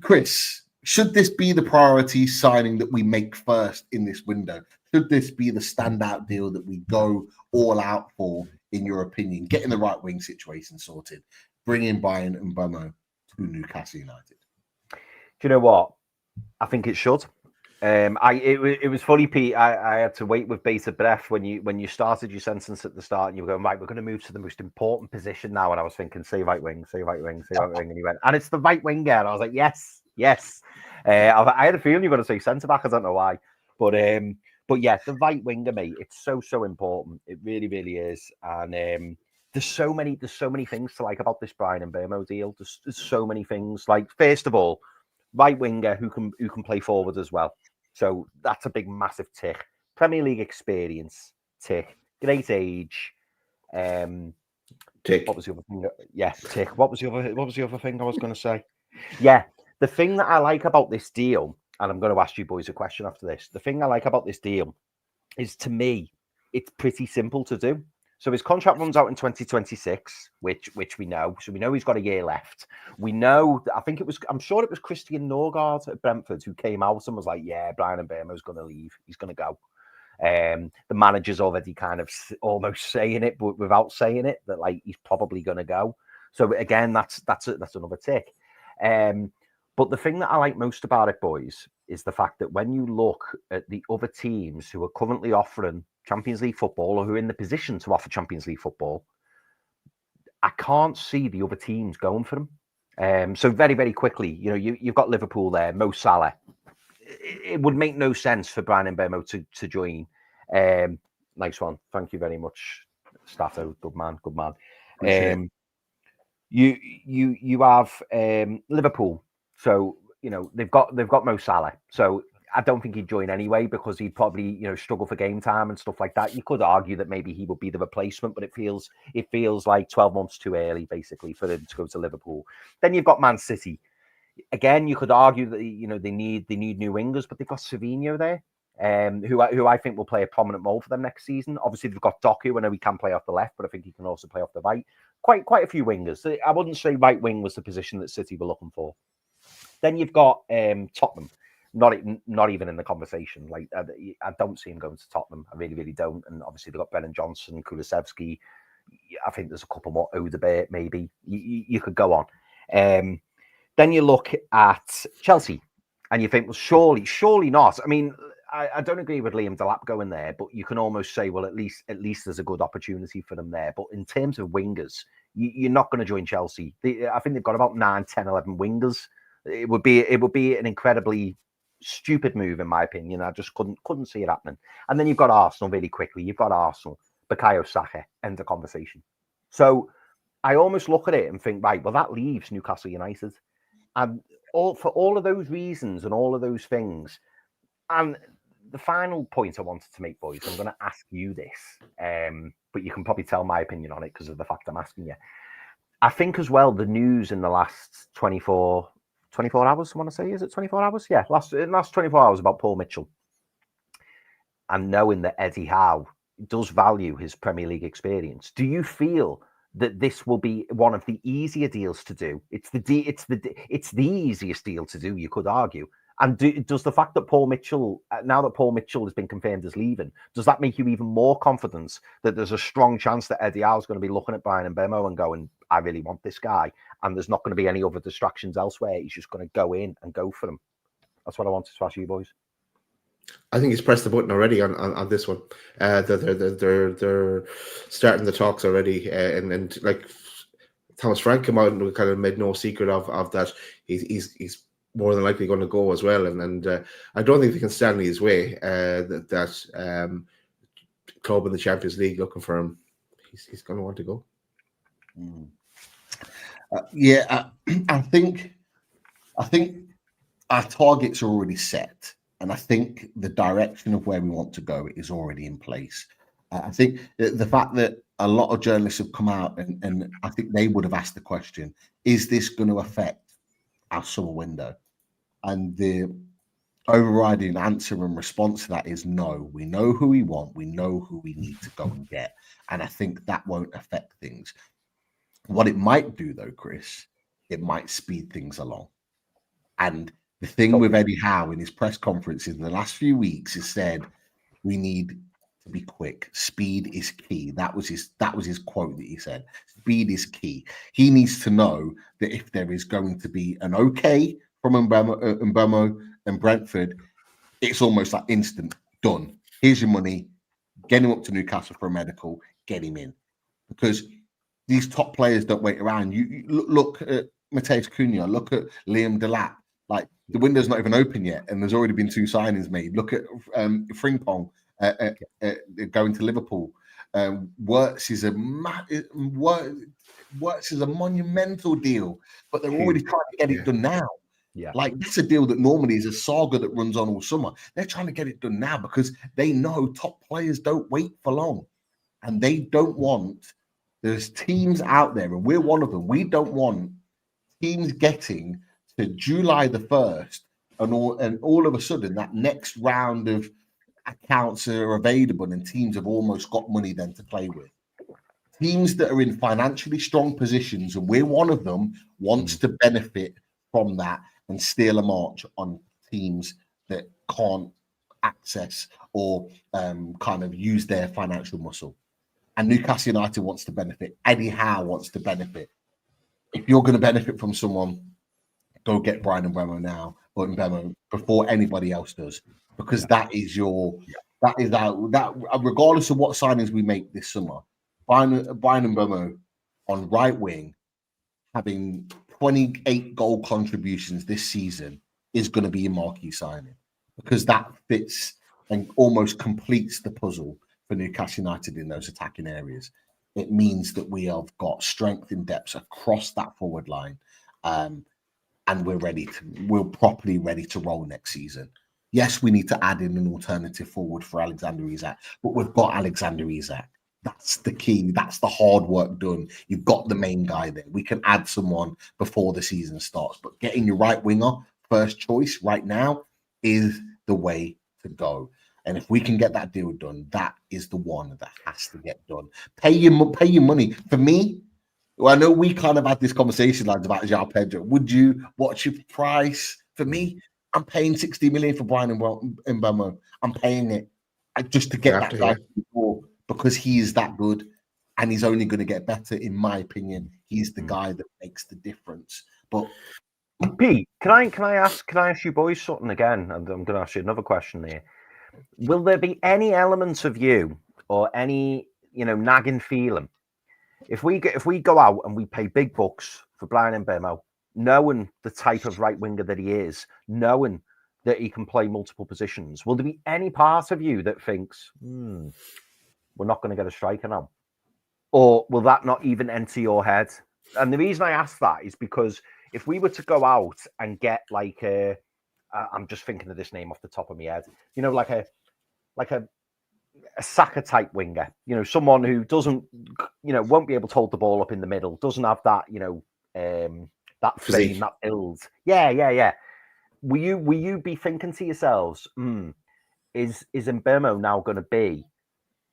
Chris, should this be the priority signing that we make first in this window? Should this be the standout deal that we go all out for, in your opinion? Getting the right wing situation sorted, bringing Brian and Bomo to Newcastle United.
Do you know what? I think it should. It was funny, Pete. I had to wait with bated breath when you started your sentence at the start, and you were going, right, we're going to move to the most important position now. And I was thinking, say right wing, say right wing, say right wing, and you went, and it's the right winger. And I was like, yes. I had a feeling you were going to say centre back. I don't know why, but yeah, the right winger, mate. It's so important. It really, really is. And there's so many things to like about this Brian and Mbeumo deal. There's so many things. Like, first of all, right winger who can play forward as well. So that's a big, massive tick. Premier League experience, tick. Great age,
tick.
What was the other thing? Yeah, tick. What was the other thing I was going to say? Yeah, the thing that I like about this deal, and I'm going to ask you boys a question after this. The thing I like about this deal is, to me, it's pretty simple to do. So his contract runs out in 2026, which we know. So we know he's got a year left. We know, I'm sure it was Christian Norgard at Brentford who came out and was like, yeah, Brian Mbeumo's going to leave. He's going to go. The manager's already kind of almost saying it, but without saying it, that like he's probably going to go. So again, that's another tick. But the thing that I like most about it, boys, is the fact that when you look at the other teams who are currently offering Champions League football, or who are in the position to offer Champions League football, I can't see the other teams going for them. So very, very quickly, you've got Liverpool there, Mo Salah. It would make no sense for Brian Mbeumo to join. Nice one. Thank you very much, Stato. Good man. You have Liverpool. So, they've got Mo Salah. So I don't think he'd join anyway, because he'd probably, struggle for game time and stuff like that. You could argue that maybe he would be the replacement, but it feels like 12 months too early, basically, for him to go to Liverpool. Then you've got Man City. Again, you could argue that they need new wingers, but they've got Savinho there, who I think will play a prominent role for them next season. Obviously, they've got Doku. I know he can play off the left, but I think he can also play off the right. Quite a few wingers. So I wouldn't say right wing was the position that City were looking for. Then you've got Tottenham. Not even in the conversation. Like, I don't see him going to Tottenham. I really, really don't. And obviously they've got Brennan Johnson, Kulusevski. I think there's a couple more. Odegaard, maybe. You could go on. Then you look at Chelsea, and you think, well, surely not. I mean, I don't agree with Liam Delap going there, but you can almost say, well, at least there's a good opportunity for them there. But in terms of wingers, you're not going to join Chelsea. I think they've got about 9, 10, 11 wingers. It would be an incredibly stupid move, in my opinion. I just couldn't see it happening. And then you've got Arsenal really quickly. You've got Arsenal, Bukayo Saka, end of conversation. So I almost look at it and think, right, well, that leaves Newcastle United. And for all of those reasons and all of those things. And the final point I wanted to make, boys, I'm going to ask you this, but you can probably tell my opinion on it because of the fact I'm asking you. I think as well, the news in the last 24 hours, I want to say, is it 24 hours? Yeah, last 24 hours about Paul Mitchell. And knowing that Eddie Howe does value his Premier League experience, do you feel that this will be one of the easier deals to do? It's the easiest deal to do, you could argue. And does the fact that Paul Mitchell, now that Paul Mitchell has been confirmed as leaving, does that make you even more confident that there's a strong chance that Eddie Howe is going to be looking at Brian Mbeumo and going, I really want this guy, and there's not going to be any other distractions elsewhere? He's just going to go in and go for him. That's what I wanted to ask you, boys.
I think he's pressed the button already on this one. They're starting the talks already, and like Thomas Frank came out and kind of made no secret of that. He's more than likely going to go as well, and I don't think they can stand in his way. That club in the Champions League looking for him, he's going to want to go.
I think our targets are already set. And I think the direction of where we want to go is already in place. I think the fact that a lot of journalists have come out and I think they would have asked the question, is this going to affect our summer window? And the overriding answer and response to that is no. We know who we want. We know who we need to go and get. And I think that won't affect things. What it might do, though, Chris, it might speed things along. And the thing with Eddie Howe in his press conferences in the last few weeks is said, we need to be quick. Speed is key. That was his quote that he said. Speed is key. He needs to know that if there is going to be an okay from Mbemo and Brentford, it's almost like instant, done. Here's your money. Get him up to Newcastle for a medical. Get him in. Because these top players don't wait around. You look at Mateus Cunha. Look at Liam Delap. Like, the window's not even open yet, and there's already been 2 signings made. Look at Frimpong going to Liverpool. Wirtz is a monumental deal, but they're already trying to get it done now.
Yeah,
like that's a deal that normally is a saga that runs on all summer. They're trying to get it done now because they know top players don't wait for long, and they don't want. There's teams out there, and we're one of them. We don't want teams getting to July the 1st, and all of a sudden that next round of accounts are available, and teams have almost got money then to play with. Teams that are in financially strong positions, and we're one of them, wants to benefit from that and steal a march on teams that can't access or kind of use their financial muscle. And Newcastle United wants to benefit. Eddie Howe wants to benefit. If you're going to benefit from someone, go get Brian Mbemo now, or Mbemo before anybody else does, because that is that regardless of what signings we make this summer, Brian Mbemo on right wing, having 28 goal contributions this season, is going to be a marquee signing, because that fits and almost completes the puzzle for Newcastle United in those attacking areas. It means that we have got strength in depth across that forward line, and we're properly ready to roll next season. Yes, we need to add in an alternative forward for Alexander Isak, but we've got Alexander Isak. That's the key. That's the hard work done. You've got the main guy there. We can add someone before the season starts, but getting your right winger first choice right now is the way to go. And if we can get that deal done, that is the one that has to get done. Pay your money. For me, well, I know we kind of had this conversation, lads, about João Pedro. Would you watch your price? For me, I'm paying 60 million for Brian Mbemo. I'm paying it just to get that guy before, because he is that good, and he's only going to get better, in my opinion. He's the guy that makes the difference. But
Pete, can I ask you boys something again? And I'm going to ask you another question there. Will there be any elements of you or any nagging feeling if we go out and we pay big bucks for Brian Mbemo, knowing the type of right winger that he is, knowing that he can play multiple positions? Will there be any part of you that thinks, we're not going to get a striker now? Or will that not even enter your head? And the reason I ask that is because if we were to go out and get like I'm just thinking of this name off the top of my head, like a Saka type winger, someone who doesn't, won't be able to hold the ball up in the middle, doesn't have that, that frame, that build. Yeah. Will you be thinking to yourselves, is Mbemo now going to be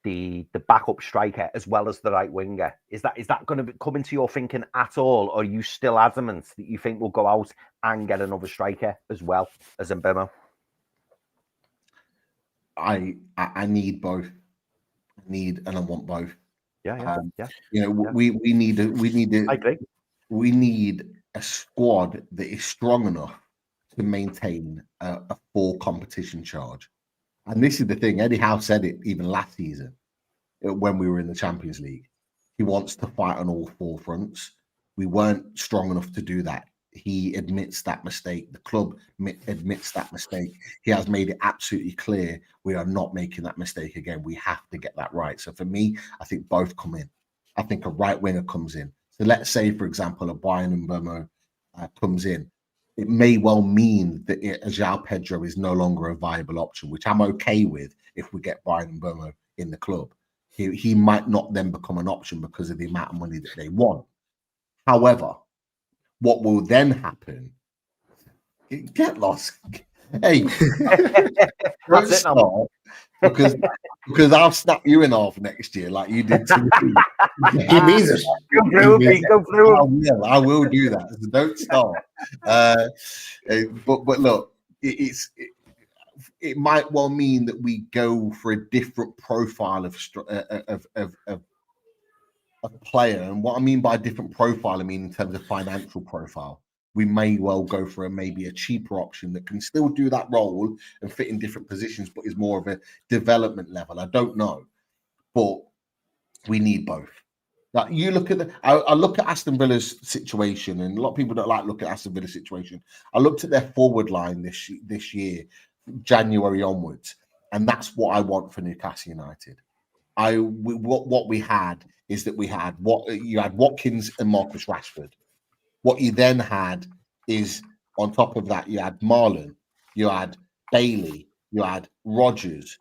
the backup striker as well as the right winger? Is that going to come into your thinking at all, or are you still adamant that you think we'll go out and get another striker as well as Mbemo?
I need both. And I want both.
Yeah.
We need a squad that is strong enough to maintain a full competition charge. And this is the thing. Eddie Howe said it even last season when we were in the Champions League. He wants to fight on all 4 fronts. We weren't strong enough to do that. He admits that mistake. The club admits that mistake. He has made it absolutely clear we are not making that mistake again. We have to get that right. So for me, I think both come in. I think a right winger comes in. So let's say, for example, a Brian Mbemo comes in. it may well mean that João Pedro is no longer a viable option, which I'm okay with if we get Brian Mbeumo in the club. He might not then become an option because of the amount of money that they want. However, what will then happen? Get lost. Hey, don't start because I'll snap you in half next year like you did to me.
He means it.
Go through.
I will do that. So don't start. But look, it might well mean that we go for a different profile of player. And what I mean by different profile, I mean in terms of financial profile. We may well go for maybe a cheaper option that can still do that role and fit in different positions, but is more of a development level. I don't know, but we need both. Like you look at I look at Aston Villa's situation, and a lot of people don't like looking at Aston Villa's situation. I looked at their forward line this year, January onwards, and that's what I want for Newcastle United. What we had is that you had Watkins and Marcus Rashford. What you then had is, on top of that, you had Marlon, you had Bailey, you had Rodgers.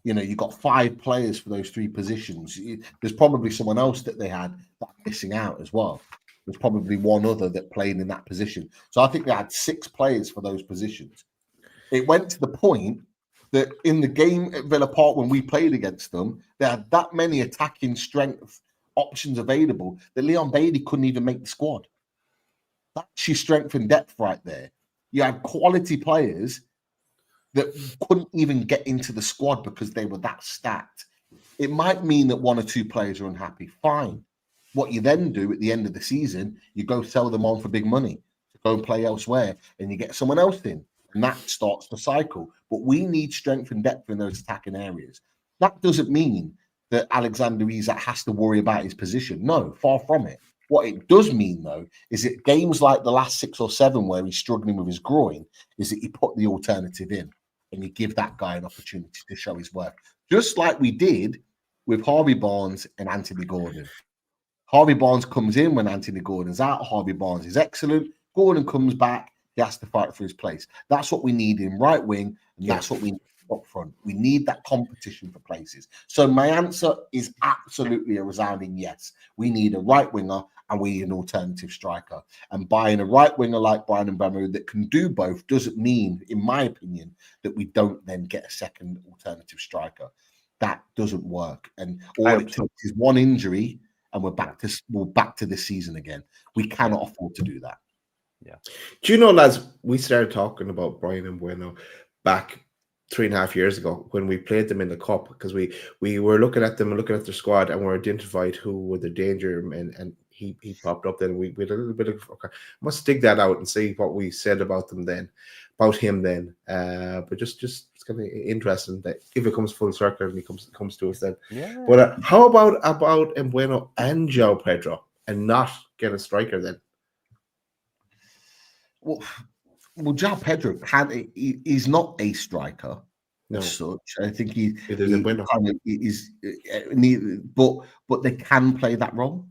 You got 5 players for those 3 positions. There's probably someone else that they had that's missing out as well. There's probably one other that played in that position. So I think they had 6 players for those positions. It went to the point that in the game at Villa Park when we played against them, they had that many attacking strength options available that Leon Bailey couldn't even make the squad. That's your strength and depth right there. You had quality players that couldn't even get into the squad because they were that stacked. It might mean that 1 or 2 players are unhappy. Fine. What you then do at the end of the season, you go sell them on for big money to go and play elsewhere, and you get someone else in, and that starts the cycle. But we need strength and depth in those attacking areas. That doesn't mean that Alexander Isak has to worry about his position. No, far from it. What it does mean, though, is that games like the last 6 or 7 where he's struggling with his groin, is that you put the alternative in and you give that guy an opportunity to show his worth. Just like we did with Harvey Barnes and Anthony Gordon. Harvey Barnes comes in when Anthony Gordon's out. Harvey Barnes is excellent. Gordon comes back. He has to fight for his place. That's what we need in right wing, and that's what we need up front. We need that competition for places. So my answer is absolutely a resounding yes. We need a right winger and we need an alternative striker. And buying a right winger like Brian Mbeumo that can do both doesn't mean, in my opinion, that we don't then get a second alternative striker. That doesn't work. And all it takes is one injury and we're back to this season again. We cannot afford to do that.
Yeah.
Do you know, lads, we started talking about Brian Mbeumo back 3.5 years ago when we played them in the cup, because we were looking at them and looking at their squad and we identified who were the danger, and he popped up. Then we had a little bit of must dig that out and see what we said about him then. But just it's kind of interesting that if it comes full circle and he comes to us then.
Yeah.
But how about Mbeumo and João Pedro and not get a striker then?
Well, João Pedro he's not a striker as such. I think but they can play that role.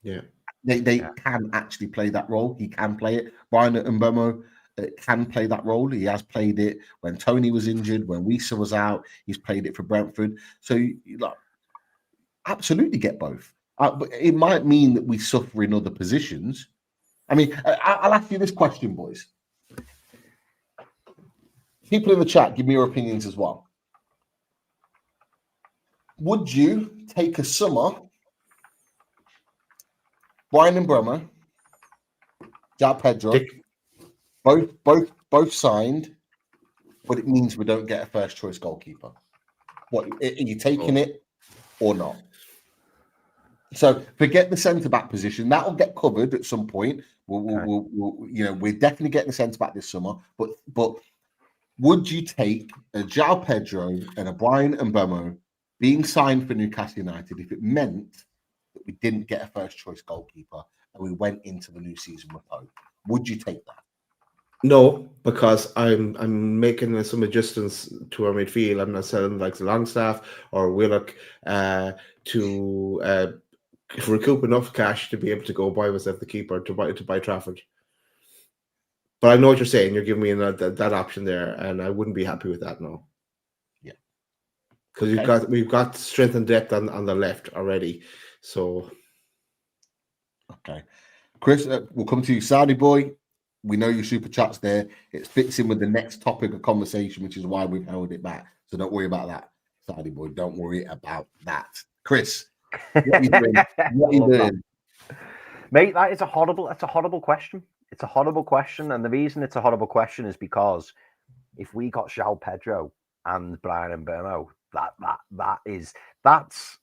Yeah,
they can actually play that role. He can play it. Brian Mbeumo can play that role. He has played it when Tony was injured, when Wissa was out. He's played it for Brentford. So absolutely get both. But it might mean that we suffer in other positions. I mean, I'll ask you this question, boys. People in the chat, give me your opinions as well. Would you take a summer, Brian Mbeumo, João Pedro, both signed, but it means we don't get a first choice goalkeeper? What are you taking it or not? So forget the centre back position. That'll get covered at some point. We're definitely getting the centre back this summer. But would you take a João Pedro and a Brian Mbeumo being signed for Newcastle United if it meant that we didn't get a first choice goalkeeper and we went into the new season with hope? Would you take that?
No, because I'm making some adjustments to our midfield. I'm not selling like the Longstaff or Willock to recoup enough cash to be able to go buy myself the keeper to buy Trafford. But I know what you're saying. You're giving me that option there, and I wouldn't be happy with that. No.
Yeah.
Because we've got strength and depth on the left already. So.
Okay, Chris, we'll come to you, Saudi boy. We know your super chat's there. It fits in with the next topic of conversation, which is why we've held it back. So don't worry about that, Saudi boy. Don't worry about that. Chris, what are you doing? What are you doing?
Mate, that's a horrible question. It's a horrible question. And the reason it's a horrible question is because if we got João Pedro and Brian Mbeumo, that's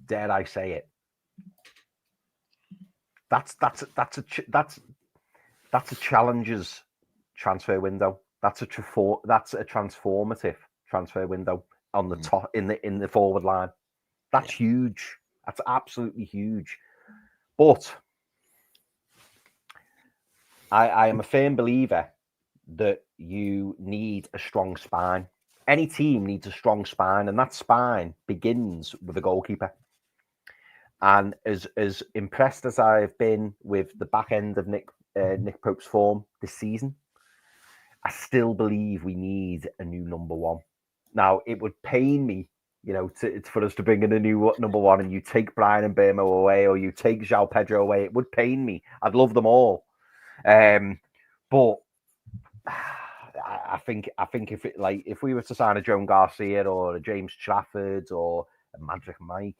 dare I say it, that's a challenger's transfer window. That's a transformative transfer window on the top in the forward line. That's huge. That's absolutely huge. But I am a firm believer that you need a strong spine. Any team needs a strong spine, and that spine begins with a goalkeeper. And as impressed as I've been with the back end of Nick Pope's form this season, I still believe we need a new number one. Now, it would pain me, for us to bring in a new number one and you take Brian Mbeumo away or you take João Pedro away. It would pain me. I'd love them all. But I think if we were to sign a Joan Garcia or a James Trafford or a Magic Mike,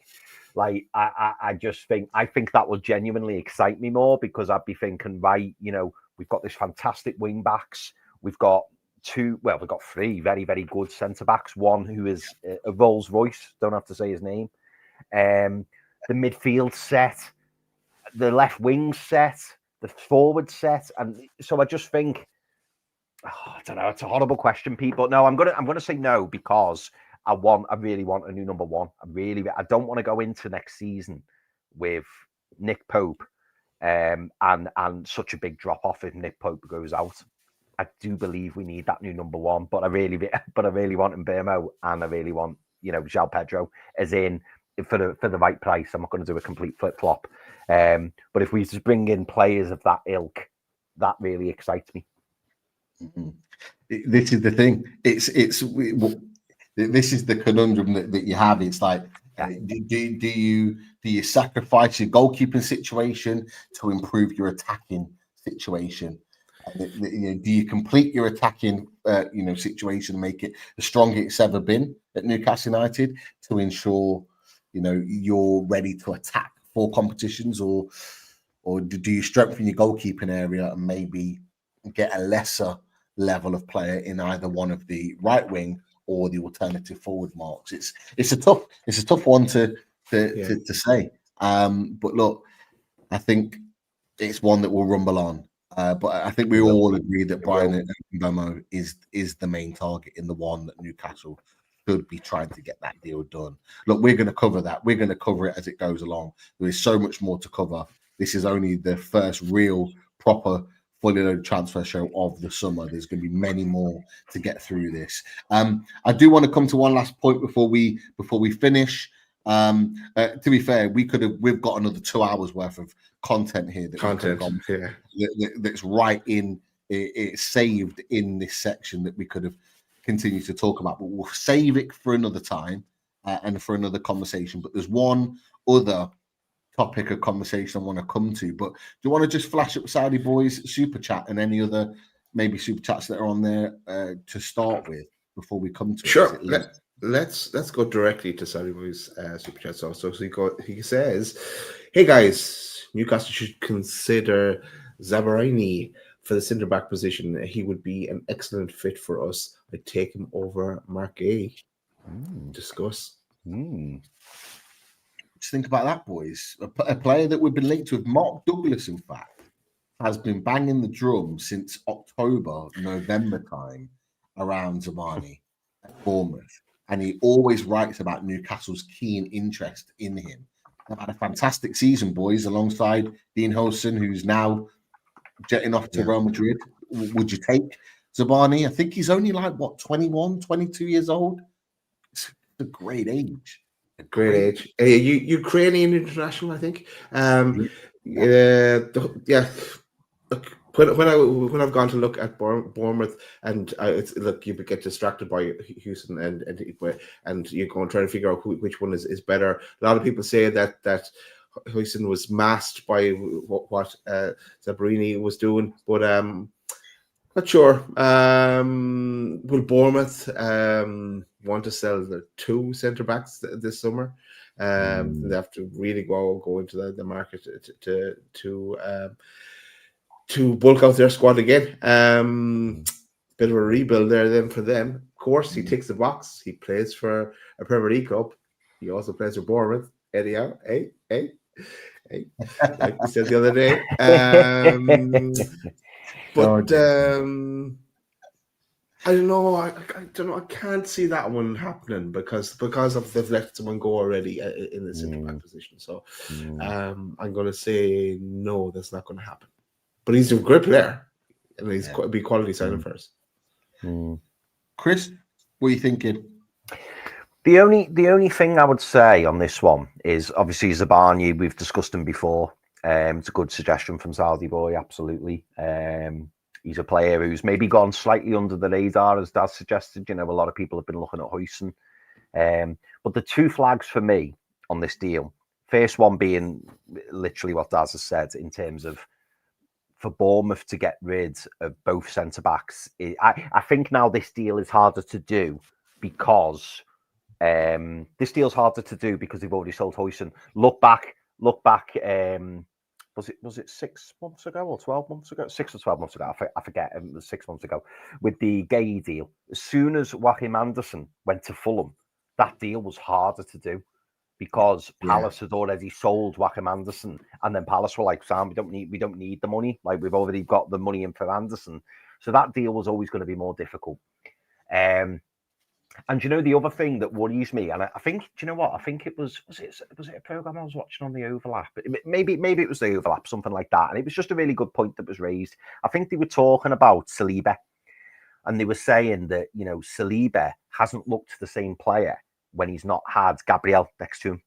I think that would genuinely excite me more, because I'd be thinking, right, we've got this fantastic wing backs. We've got three very, very good centre backs. One who is a Rolls Royce, don't have to say his name. The midfield set, the left wing set, the forward set, and so I just think, I don't know. It's a horrible question, Pete. But no, I'm gonna say no, because I really want a new number one. I don't want to go into next season with Nick Pope, and such a big drop off if Nick Pope goes out. I do believe we need that new number one, but I really want Mbeumo, and I really want João Pedro, as in for the right price. I'm not going to do a complete flip flop, but if we just bring in players of that ilk, that really excites me.
Mm-hmm. This is the thing. This is the conundrum that you have. It's like, do you sacrifice your goalkeeping situation to improve your attacking situation? Do you complete your attacking situation and make it the strongest it's ever been at Newcastle United to ensure you're ready to attack for competitions, or do you strengthen your goalkeeping area and maybe get a lesser level of player in either one of the right wing or the alternative forward marks? It's a tough one to say. But look, I think it's one that will rumble on. But I think we all agree that Brian Mbeumo is the main target, in the one that Newcastle should be trying to get that deal done. Look, we're going to cover that. We're going to cover it as it goes along. There is so much more to cover. This is only the first real, proper, fully loaded transfer show of the summer. There's going to be many more to get through this. I do want to come to one last point before we finish. To be fair, we've got another 2 hours worth of content here that's right in it's saved in this section that we could have continued to talk about, but we'll save it for another time and for another conversation. But there's one other topic of conversation I want to come to. But do you want to just flash up Saudi Boys super chat and any other maybe super chats that are on there to start with before we come to
sure it? Let's go directly to Saudi Boys super chat. Also, he says, "Hey guys, Newcastle should consider Zabarini for the centre back position. He would be an excellent fit for us. I'd take him over Mark A." Discuss.
Just think about that, boys. A player that we've been linked to with Mark Douglas, in fact, has been banging the drum since October, November time around Zabarini at Bournemouth. And he always writes about Newcastle's keen interest in him. They've had a fantastic season, boys, alongside Dean Hodgson, who's now jetting off to Real Madrid. Would you take Zabarini? I think he's only 21, 22 years old. It's a great age.
Great age. Ukrainian international, I think. Look, when I've gone to look at Bournemouth, and it's look, you get distracted by Houston and you go and try to figure out which one is better. A lot of people say that Houston was masked by what Zabrini was doing, but not sure. Will Bournemouth want to sell the 2 centre backs this summer? They have to really go into the market to bulk out their squad again. Bit of a rebuild there then for them. Of course, he ticks the box. He plays for a Premier League club. He also plays for Bournemouth. Anyhow, hey, like we said the other day. But I don't know. I don't know. I can't see that one happening because of they've let someone go already in the centre back position. So I'm going to say no. That's not going to happen. But he's a great player, and he's a big quality signing for us.
Chris, what are you thinking?
The only thing I would say on this one is obviously Zabarnyi. We've discussed him before. It's a good suggestion from Saudi Boy, absolutely. He's a player who's maybe gone slightly under the radar, as Daz suggested. You know, a lot of people have been looking at Huijsen. But the 2 flags for me on this deal, first one being literally what Daz has said in terms of for Bournemouth to get rid of both centre-backs. I think now this deal is harder to do because they've already sold Huijsen. Look back. Was it 6 months ago or 12 months ago? 6 or 12 months ago. I forget. It was 6 months ago with the Gay deal. As soon as Joachim Andersen went to Fulham, that deal was harder to do because Palace had already sold Joachim Andersen, and then Palace were like, "Sam, we don't need the money. Like we've already got the money in for Andersen." So that deal was always going to be more difficult. And you know the other thing that worries me, and I think, do you know what? I think it was it a program I was watching on the Overlap? Maybe it was the Overlap, something like that. And it was just a really good point that was raised. I think they were talking about Saliba, and they were saying that, you know, Saliba hasn't looked the same player when he's not had Gabriel next to him.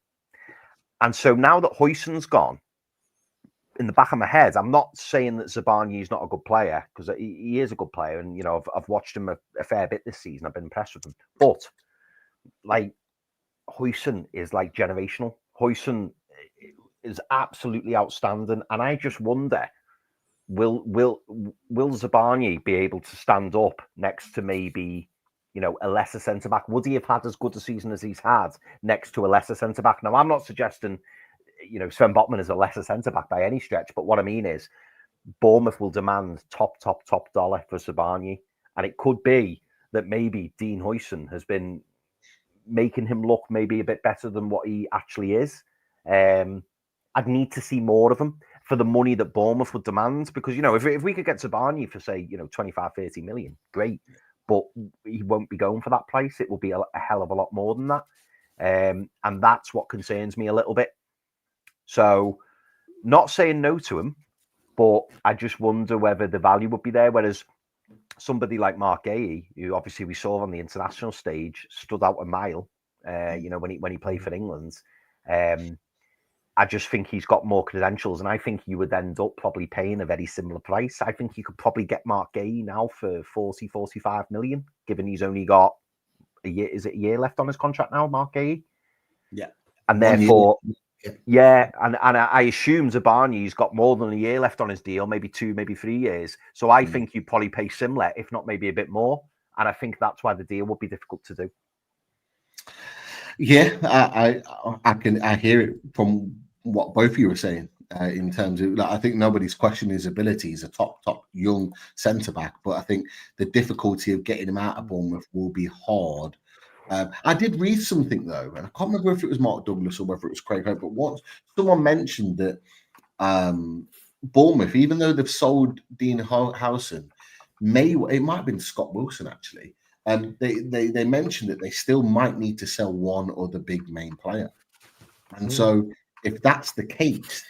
And so now that Huijsen's gone, in the back of my head, I'm not saying that Zabarnyi is not a good player, because he is a good player, and you know I've watched him a fair bit this season. I've been impressed with him, but like Huijsen is like generational. Huijsen is absolutely outstanding, and I just wonder, will Zabarnyi be able to stand up next to maybe, you know, a lesser centre back? Would he have had as good a season as he's had next to a lesser centre back? Now, I'm not suggesting, you know, Sven Botman is a lesser centre-back by any stretch. But what I mean is Bournemouth will demand top dollar for Zabarnyi. And it could be that maybe Dean Huijsen has been making him look maybe a bit better than what he actually is. I'd need to see more of him for the money that Bournemouth would demand. Because, you know, if we could get Zabarnyi for, say, you know, 25, 30 million, great. But he won't be going for that price. It will be a hell of a lot more than that. And that's what concerns me a little bit. So, not saying no to him, but I just wonder whether the value would be there. Whereas somebody like Mark Gay, who obviously we saw on the international stage, stood out a mile. You know, when he played for England, I just think he's got more credentials, and I think you would end up probably paying a very similar price. I think you could probably get Mark Gay now for 40, 45 million, given he's only got a year. Is it a year left on his contract now, Mark Gay?
Yeah,
and therefore. Yeah, and I assume Zabarnyi's got more than a year left on his deal, maybe 2, maybe 3 years. So I think you probably pay similar, if not maybe a bit more. And I think that's why the deal would be difficult to do.
Yeah, I hear it from what both of you were saying in terms of, like, I think nobody's questioning his ability. He's a top young centre back, but I think the difficulty of getting him out of Bournemouth will be hard. I did read something though, and I can't remember if it was Mark Douglas or whether it was Craig Hope, but once someone mentioned that Bournemouth, even though they've sold Dean Huijsen, it might have been Scott Wilson actually, and they mentioned that they still might need to sell one other big main player, and so if that's the case,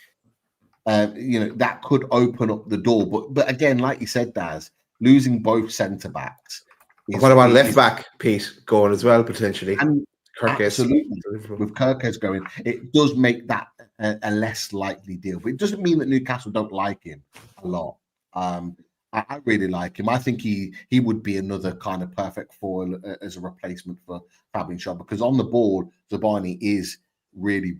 you know, that could open up the door. But again, like you said, Daz, losing both centre backs.
What about left back, Pete, going as well potentially?
And
Kirkes.
Absolutely, with Kirkes going, it does make that a less likely deal. But it doesn't mean that Newcastle don't like him a lot. I really like him. I think he would be another kind of perfect foil as a replacement for Fabian Schär, because on the ball, Zabani is really,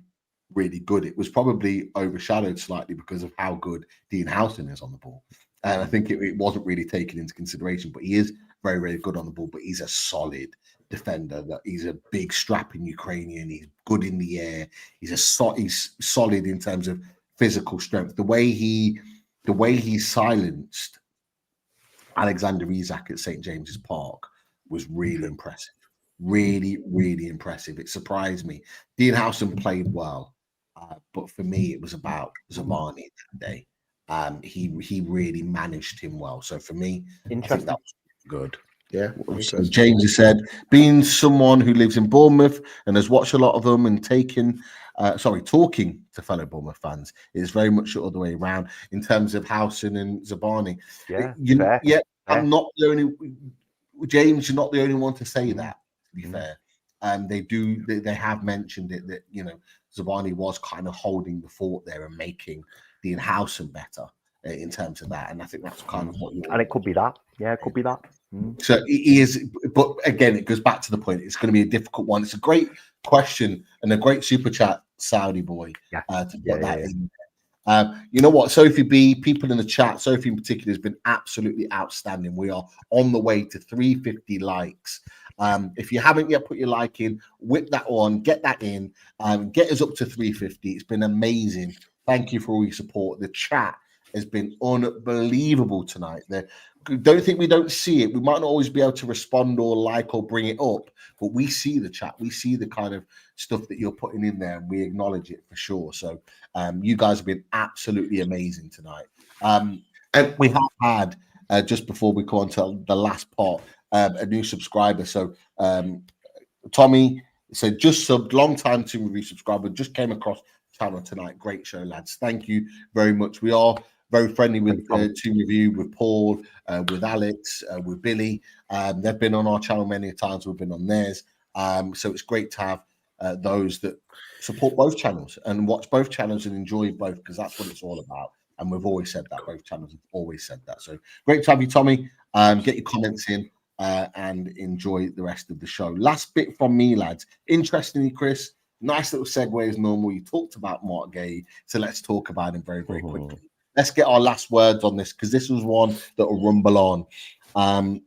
really good. It was probably overshadowed slightly because of how good Dean Howson is on the ball. And I think it wasn't really taken into consideration, but he is very, very good on the ball, but he's a solid defender. That he's a big strapping Ukrainian. He's good in the air. He's solid in terms of physical strength. The way he silenced Alexander Isak at St. James's Park was really impressive. Really, really impressive. It surprised me. Dean Howson played well, but for me, it was about Zabani that day. He really managed him well. So for me, I think that was good.
Yeah.
So James has said, being someone who lives in Bournemouth and has watched a lot of them and talking to fellow Bournemouth fans, is very much the other way around in terms of Howson and Zabani.
Yeah,
I'm not the only James. You're not the only one to say that. To be fair, they have mentioned it that Zabani was kind of holding the fort there and making Dean Howson better in terms of that, and I think that's kind of what.
And it could be that. Yeah, it could be that.
So he is, but again, it goes back to the point. It's going to be a difficult one. It's a great question and a great super chat, Saudi boy. To put that in. You know what, Sophie B, people in the chat, Sophie in particular, has been absolutely outstanding. We are on the way to 350 likes. If you haven't yet put your like in, whip that on, get that in, get us up to 350. It's been amazing. Thank you for all your support. The chat has been unbelievable tonight. Don't think we don't see it. We might not always be able to respond or like or bring it up, but we see the chat. We see the kind of stuff that you're putting in there, and we acknowledge it for sure. So you guys have been absolutely amazing tonight. And we have had, just before we go on to the last part, a new subscriber. So Tommy said, just subbed, long time Team Review subscriber, just came across the channel tonight. Great show, lads. Thank you very much. We are very friendly with Team Review, with Paul, with Alex, with Billy. They've been on our channel many times. We've been on theirs. So it's great to have those that support both channels and watch both channels and enjoy both, because that's what it's all about. And we've always said that. Both channels have always said that. So great to have you, Tommy. Get your comments in and enjoy the rest of the show. Last bit from me, lads. Interestingly, Chris, nice little segue as normal. You talked about Mark Gay, so let's talk about him very, very quickly. Let's get our last words on this, because this was one that will rumble on.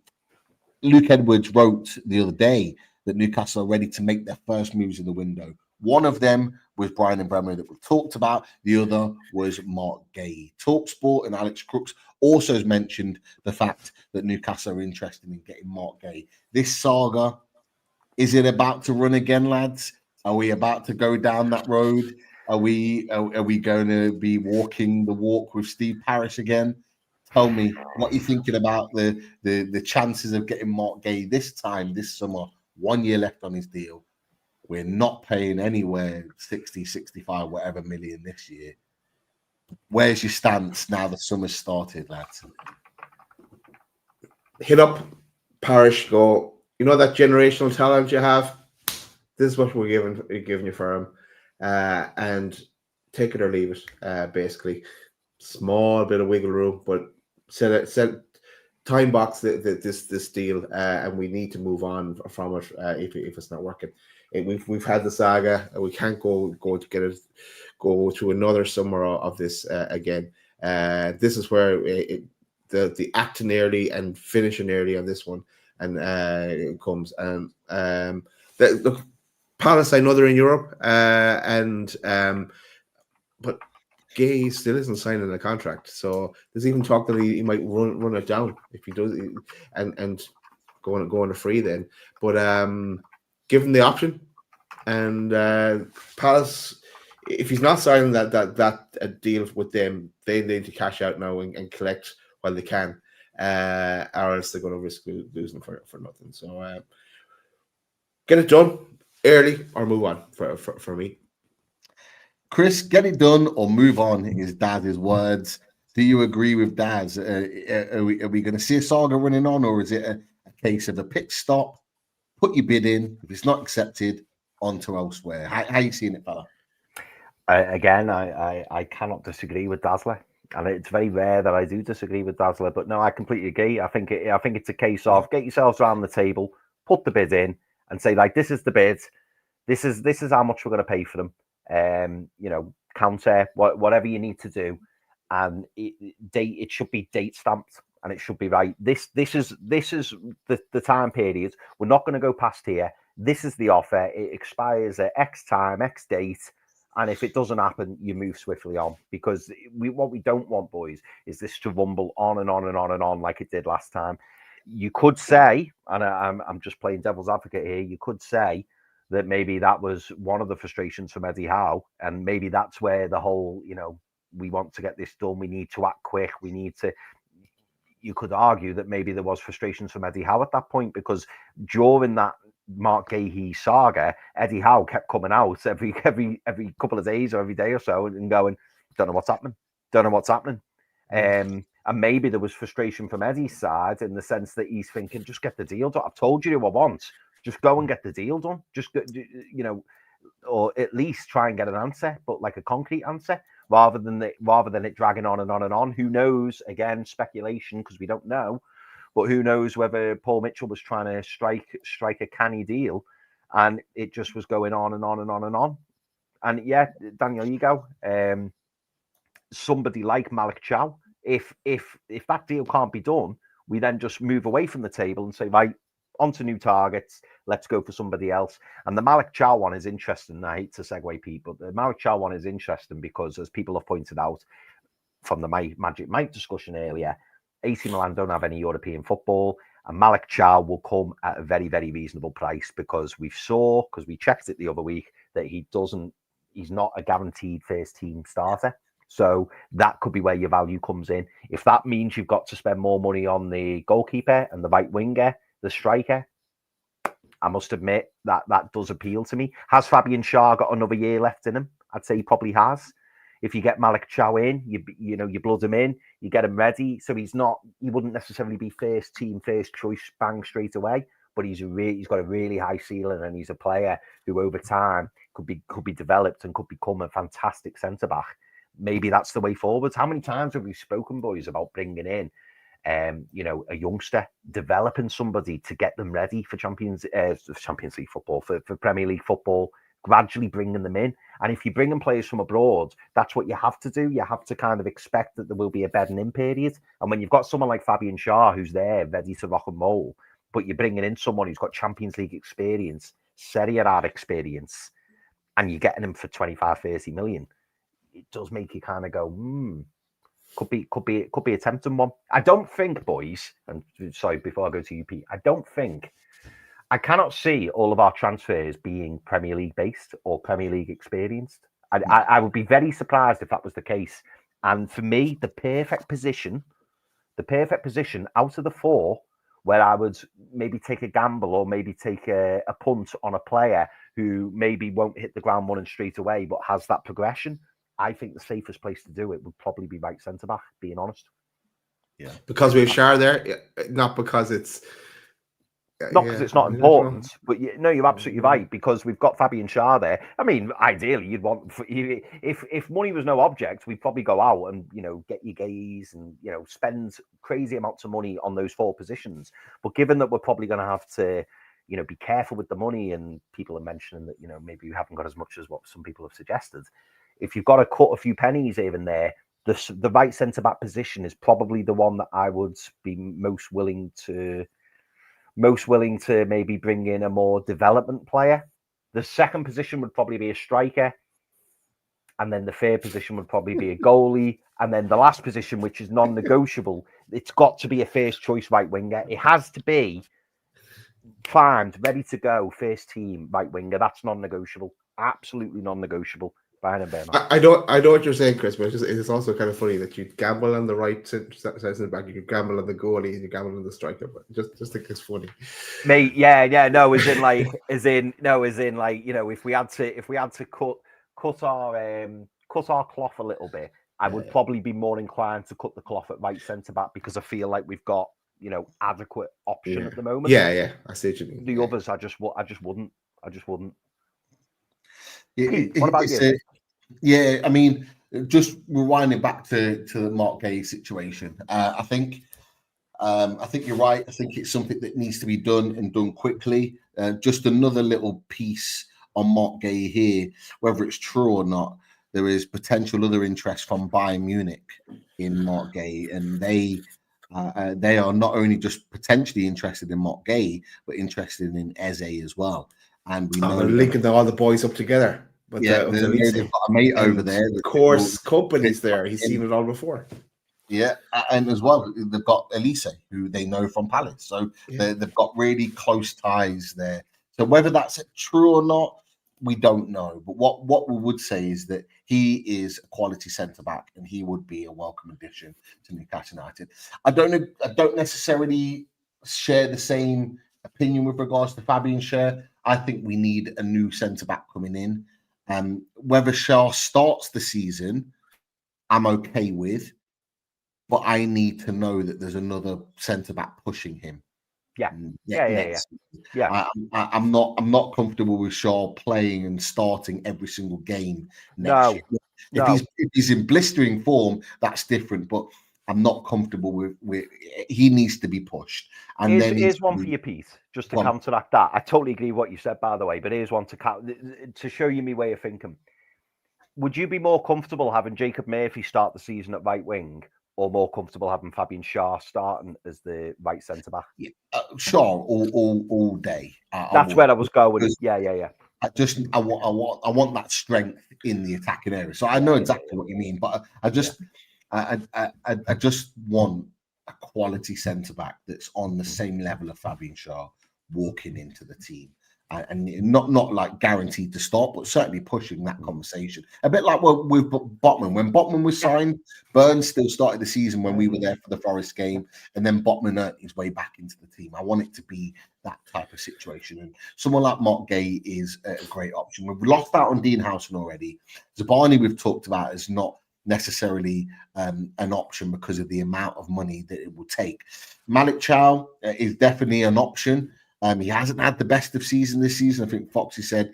Luke Edwards wrote the other day that Newcastle are ready to make their first moves in the window. One of them was Brian Mbeumo that we talked about. The other was Mark Gay. TalkSport and Alex Crooks also has mentioned the fact that Newcastle are interested in getting Mark Gay. This saga, is it about to run again, lads? Are we about to go down that road? Are we going to be walking the walk with Steve Parish again? Tell me what you're thinking about the chances of getting Mark Gay this summer. 1 year left on his deal. We're not paying anywhere 60, 65, whatever million this year. Where's your stance now the summer's started, lads?
Hit up Parish, go, that generational talent you have? This is what we're giving you for him. And take it or leave it, basically. Small bit of wiggle room, but set time box this deal, and we need to move on from it if it's not working. We've had the saga. We can't go through another summer of this again. This is where the acting early and finishing early on this one, and it comes. Look, Palace, I know they're in Europe, but Gay still isn't signing a contract, so there's even talk that he might run it down if he does, and go on a free then. But give him the option, and Palace, if he's not signing that deal with them, they need to cash out now and collect while they can, or else they're going to risk losing for nothing. So get it done early or move on for me.
Chris, get it done or move on is Dad's words. Do you agree with Dad's? Are we going to see a saga running on, or is it a case of a pit stop, put your bid in, if it's not accepted, on to elsewhere? How you seeing it, fella?
Again, I cannot disagree with Dazzler. And it's very rare that I do disagree with Dazzler, but no, I completely agree. I think it's a case of get yourselves around the table, put the bid in, and say like, this is the bid, this is how much we're going to pay for them. Counter whatever you need to do, and it should be date stamped and it should be right. This is the time period. We're not going to go past here. This is the offer. It expires at X time, X date. And if it doesn't happen, you move swiftly on, because what we don't want, boys, is this to rumble on and on and on and on like it did last time. You could say, and I'm just playing devil's advocate here, you could say that maybe that was one of the frustrations from Eddie Howe, and maybe that's where the whole, we want to get this done, we need to act quick, we need to. You could argue that maybe there was frustrations from Eddie Howe at that point, because during that Mark Gahey saga, Eddie Howe kept coming out every couple of days or every day or so and going, don't know what's happening. And maybe there was frustration from Eddie's side in the sense that he's thinking, just get the deal done. I've told you what I want. Just go and get the deal done. Just, or at least try and get an answer, but like a concrete answer, rather than it dragging on and on and on. Who knows? Again, speculation, because we don't know. But who knows whether Paul Mitchell was trying to strike a canny deal, and it just was going on and on and on and on. And yeah, Daniel, you go. Somebody like Malik Chow, if that deal can't be done, we then just move away from the table and say, right, on to new targets. Let's go for somebody else. And the Malik Chow one is interesting. I hate to segue people. The Malik Chow one is interesting because, as people have pointed out from the Magic Mike discussion earlier, AC Milan don't have any European football, and Malik Chow will come at a very, very reasonable price, because we checked it the other week, that he's not a guaranteed first team starter. So that could be where your value comes in. If that means you've got to spend more money on the goalkeeper and the right winger, the striker, I must admit that does appeal to me. Has Fabian Schär got another year left in him? I'd say he probably has. If you get Malik Chow in, you blood him in, you get him ready. So he wouldn't necessarily be first team, first choice, bang straight away. But he's got a really high ceiling, and he's a player who over time could be developed and could become a fantastic centre back. Maybe that's the way forward. How many times have we spoken, boys, about bringing in, a youngster, developing somebody to get them ready for Champions League football, for Premier League football, gradually bringing them in. And if you bring in players from abroad, that's what you have to do. You have to kind of expect that there will be a bedding in period. And when you've got someone like Fabian Schär who's there, ready to rock and roll, but you're bringing in someone who's got Champions League experience, Serie A experience, and you're getting him for 25, 30 million, it does make you kind of go, could be a tempting one. I don't think, boys, and sorry, before I go to you, Pete, I cannot see all of our transfers being Premier League based or Premier League experienced. I would be very surprised if that was the case. And for me, the perfect position out of the four, where I would maybe take a gamble or maybe take a punt on a player who maybe won't hit the ground running straight away, but has that progression, I think the safest place to do it would probably be right centre back, being honest.
Yeah, because we have Schär there, not because it's
it's not important, but you're absolutely right, because we've got Fabian Schär there. I mean, ideally, you'd want, if money was no object, we'd probably go out and get your gaze and spend crazy amounts of money on those four positions. But given that we're probably going to have to be careful with the money, and people are mentioning that maybe we haven't got as much as what some people have suggested. If you've got to cut a few pennies here and there, the right centre back position is probably the one that I would be most willing to maybe bring in a more development player. The second position would probably be a striker, and then the third position would probably be a goalie, and then the last position, which is non-negotiable, it's got to be a first choice right winger. It has to be primed, ready to go, first team right winger. That's non-negotiable, absolutely non-negotiable.
I know what you're saying, Chris, but it's also kind of funny that you gamble on the right centre back, you gamble on the goalie, and you gamble on the striker. But just think it's funny,
mate. No, as in if we had to cut our cloth a little bit, I would probably be more inclined to cut the cloth at right centre back, because I feel like we've got adequate option at the moment.
Yeah, I see what you mean.
The others, I just wouldn't.
Pete,
what about you?
Yeah, I mean, just rewinding back to the Mark Gay situation, I think you're right. I think it's something that needs to be done and done quickly. Just another little piece on Mark Gay here, whether it's true or not, there is potential other interest from Bayern Munich in Mark Gay, and they are not only just potentially interested in Mark Gay, but interested in Eze as well. And we know
they're linking all the boys up together. But
they've got a mate over there.
Of course, company's there. He's seen it all before.
Yeah, and as well, they've got Elise, who they know from Palace. So they've got really close ties there. So whether that's true or not, we don't know. But what we would say is that he is a quality centre-back, and he would be a welcome addition to Newcastle United. I don't necessarily share the same opinion with regards to Fabian Schär. I think we need a new centre-back coming in. Whether Schär starts the season, I'm okay with. But I need to know that there's another centre back pushing him.
Yeah.
I'm not comfortable with Shaw playing and starting every single game next year. If he's in blistering form, that's different. But I'm not comfortable with he needs to be pushed. And
here's one for your piece, just to counteract that. I totally agree with what you said, by the way. But here's one to show you my way of thinking. Would you be more comfortable having Jacob Murphy start the season at right wing, or more comfortable having Fabian Schär starting as the right centre back?
Schär all day.
That's where I was going. Yeah.
I want that strength in the attacking area. So I know exactly what you mean, but I just want a quality centre back that's on the same level of Fabian Schär walking into the team. And not like guaranteed to start, but certainly pushing that conversation. A bit like with Botman. When Botman was signed, Burns still started the season when we were there for the Forest game, and then Botman earned his way back into the team. I want it to be that type of situation. And someone like Mark Gay is a great option. We've lost out on Dean Howson already. Zabani we've talked about is not necessarily an option because of the amount of money that it will take. Malik Chow is definitely an option. He hasn't had the best of season this season. I think Foxy said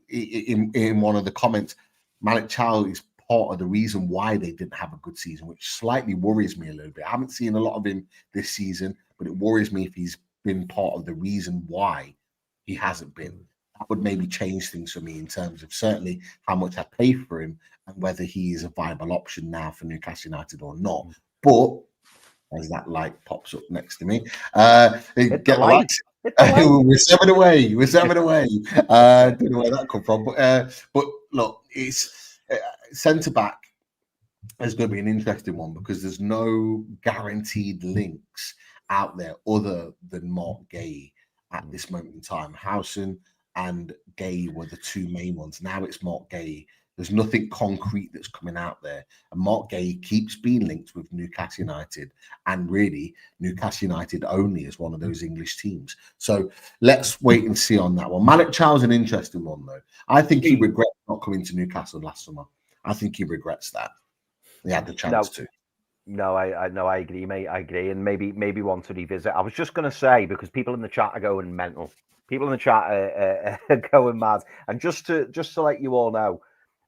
in one of the comments, Malik Chow is part of the reason why they didn't have a good season, which slightly worries me a little bit. I haven't seen a lot of him this season, but it worries me if he's been part of the reason why he hasn't been. That would maybe change things for me in terms of certainly how much I pay for him and whether he is a viable option now for Newcastle United or not. But as that light pops up next to me, get the light. We're 7 away. We're 7 away. Don't know where that come from, but look, it's centre back is going to be an interesting one because there's no guaranteed links out there other than Mark Gay at this moment in time. Howson and Gay were the two main ones. Now it's Mark Gay. There's nothing concrete that's coming out there. And Mark Gay keeps being linked with Newcastle United. And really, Newcastle United only is one of those English teams. So let's wait and see on that one. Malik Chow's an interesting one, though. I think he regrets not coming to Newcastle last summer. I think he regrets that. He had the chance to.
No, I agree, mate. I agree. And maybe want to revisit. I was just going to say, because people in the chat are going mental. People in the chat are going mad. And just to let you all know,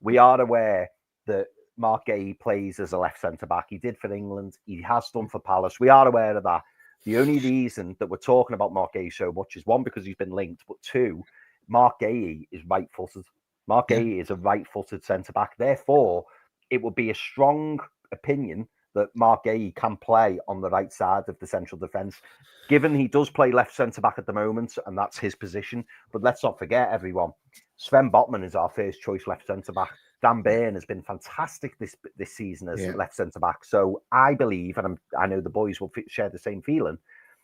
we are aware that Mark Gay plays as a left centre-back. He did for England. He has done for Palace. We are aware of that. The only reason that we're talking about Mark Gay so much is, one, because he's been linked, but two, Mark Gay is right-footed. Mark Gay is a right-footed centre-back. Therefore, it would be a strong opinion that Mark Gay can play on the right side of the central defence, given he does play left centre-back at the moment, and that's his position. But let's not forget, everyone, Sven Botman is our first choice left centre-back. Dan Burn has been fantastic this season as left centre-back. So I believe, and I know the boys will share the same feeling,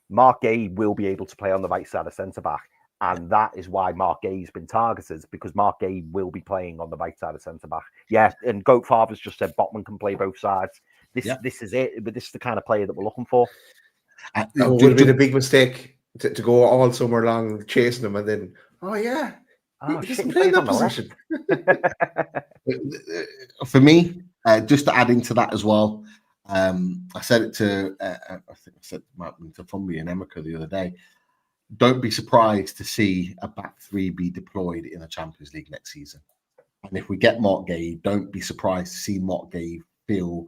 Mark Gay will be able to play on the right side of centre-back. And that is why Mark Gay's been targeted, because Mark Gay will be playing on the right side of centre-back. Yeah, and Goat Father's just said Botman can play both sides. This is it, but this is the kind of player that we're looking for.
It would have been a big mistake to go all summer long chasing him and then, he doesn't play that position.
For me, just to add into that as well, I said it to I think I said to Fumby and Emeka the other day. Don't be surprised to see a back three be deployed in a Champions League next season. And if we get Mark Gay, don't be surprised to see Mark Gay feel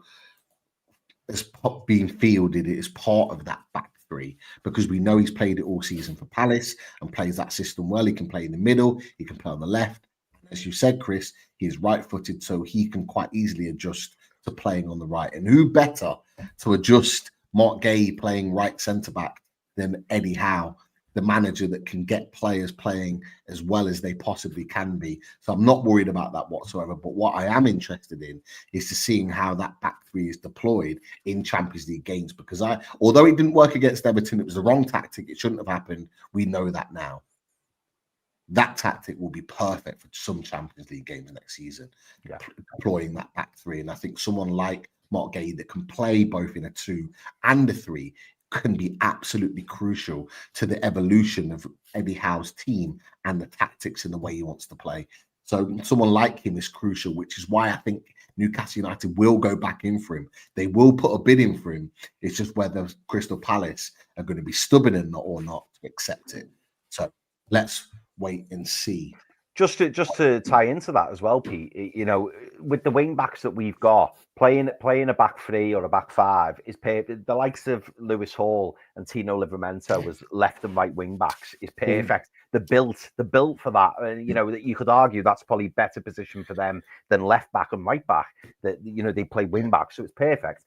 as being fielded as part of that back three, because we know he's played it all season for Palace and plays that system well. He can play in the middle, he can play on the left. As you said, Chris, he's right-footed, so he can quite easily adjust to playing on the right. And who better to adjust Mark Gay playing right centre-back than Eddie Howe, the manager that can get players playing as well as they possibly can be. So I'm not worried about that whatsoever. But what I am interested in is to seeing how that back three is deployed in Champions League games, because although it didn't work against Everton, it was the wrong tactic. It shouldn't have happened. We know that now. That tactic will be perfect for some Champions League games next season, deploying that back three. And I think someone like Mark Gay that can play both in a 2 and a 3 can be absolutely crucial to the evolution of Eddie Howe's team and the tactics and the way he wants to play. So someone like him is crucial, which is why I think Newcastle United will go back in for him. They will put a bid in for him. It's just whether Crystal Palace are going to be stubborn or not to accept it. So let's wait and see.
Just to tie into that as well, Pete, you know, with the wing backs that we've got, playing a back 3 or a back 5 is perfect. The likes of Lewis Hall and Tino Livramento as left and right wing backs is perfect. The built for that, you know, that you could argue that's probably better position for them than left back and right back. That, you know, they play wing back, so it's perfect.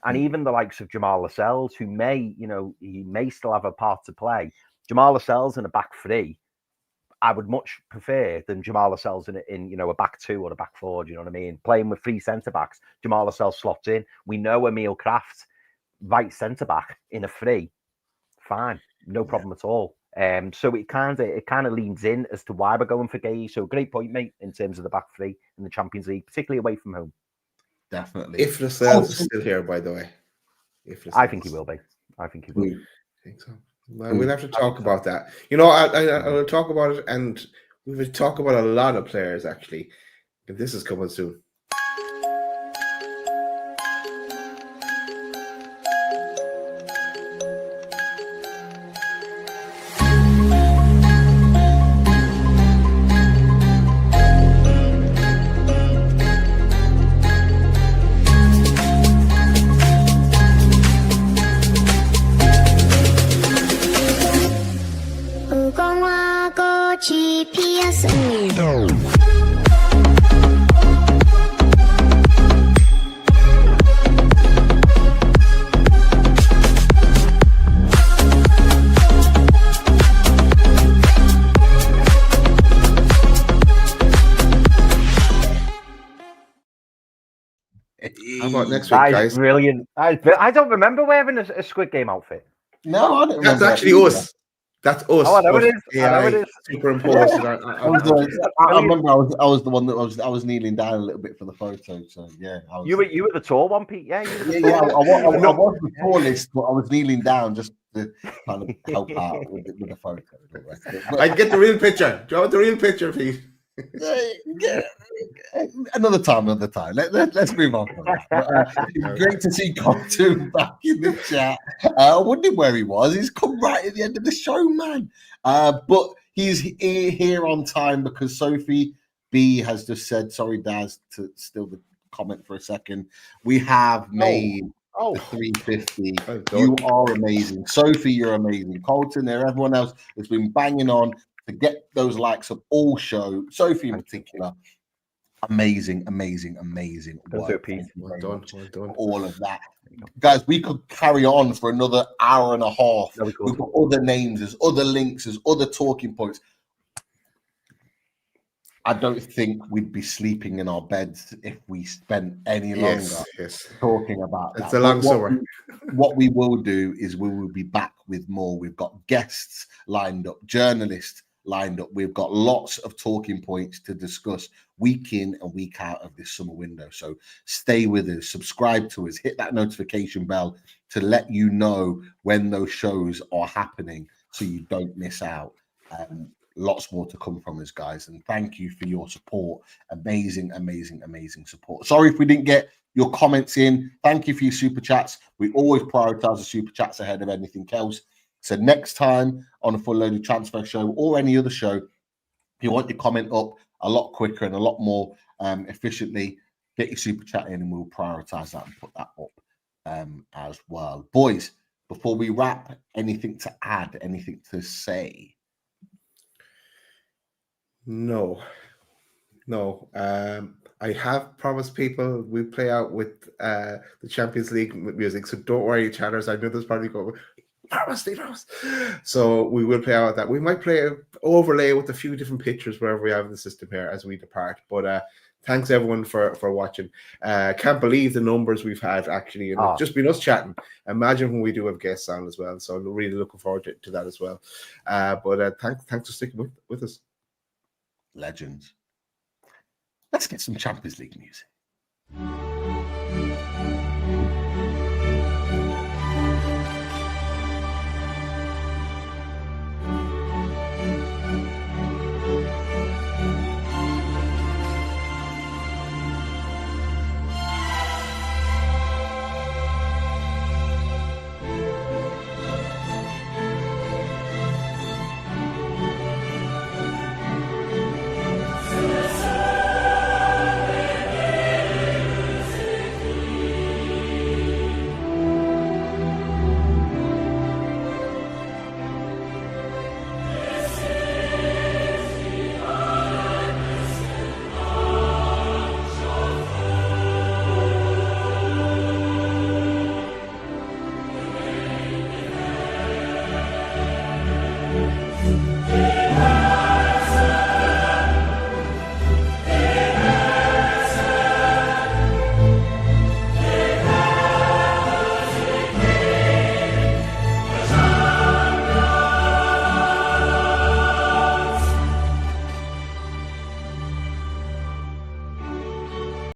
And even the likes of Jamal Lascelles, who he may still have a part to play. Jamal Lascelles in a back 3. I would much prefer than Jamal Lascelles in you know, a back 2 or a back 4. Do you know what I mean? Playing with 3 centre backs, Jamal Lascelles slots in. We know Emil Kraft, right centre back in a 3, fine, no problem at all. So it kind of leans in as to why we're going for Gay. So great point, mate, in terms of the back 3 in the Champions League, particularly away from home.
Definitely.
If Lascelles is still here, by the way.
I think he will be. I think he will.
I think so. Well, we'll have to talk about that. You know, I will talk about it, and we will talk about a lot of players, actually. And this is coming soon. How about next week, guys?
Brilliant. I don't remember wearing a Squid Game outfit.
No, I don't.
That's actually us. That's us.
Oh, I know it is. I know it is.
Superimposed.
I remember I was the one that I was kneeling down a little bit for the photo. So yeah,
you were the tall one, Pete. Yeah,
I was the tallest, but I was kneeling down just to kind of help out with the photo.
I get the real picture. Do you want the real picture, Pete?
Another time. Let's move on. Great to see Compton back in the chat. I wondered where he was. He's come right at the end of the show, man. But he's here on time because Sophie B has just said, sorry, Daz, to steal the comment for a second. We have made the 350. You are amazing. Sophie, you're amazing. Colton, there, everyone else has been banging on to get those likes of all show. Sophie in particular, amazing work.
Well done.
All of that. Guys, we could carry on for another hour and a half. We've got other names, there's other links, there's other talking points. I don't think we'd be sleeping in our beds if we spent any longer talking about that.
It's a long summer.
What we will do is we will be back with more. We've got guests lined up, journalists lined up. We've got lots of talking points to discuss week in and week out of this summer window. So stay with us, subscribe to us, hit that notification bell to let you know when those shows are happening so you don't miss out. Lots more to come from us, guys. And thank you for your support. Amazing support. Sorry if we didn't get your comments in. Thank you for your super chats. We always prioritize the super chats ahead of anything else. So next time on a Full Loaded Transfer show or any other show, if you want your comment up, a lot quicker and a lot more efficiently. Get your super chat in and we'll prioritize that and put that up as well. Boys, before we wrap, anything to add, anything to say?
No. I have promised people we play out with the Champions League music, so don't worry, chatters. I know there's probably going, promise. So we will play out with that. We might play overlay with a few different pictures wherever we have in the system here as we depart. But thanks everyone for watching. Can't believe the numbers we've had actually, and it's just been us chatting. Imagine when we do have guests on as well. So I'm really looking forward to that as well. But thanks for sticking with us.
Legends. Let's get some Champions League music.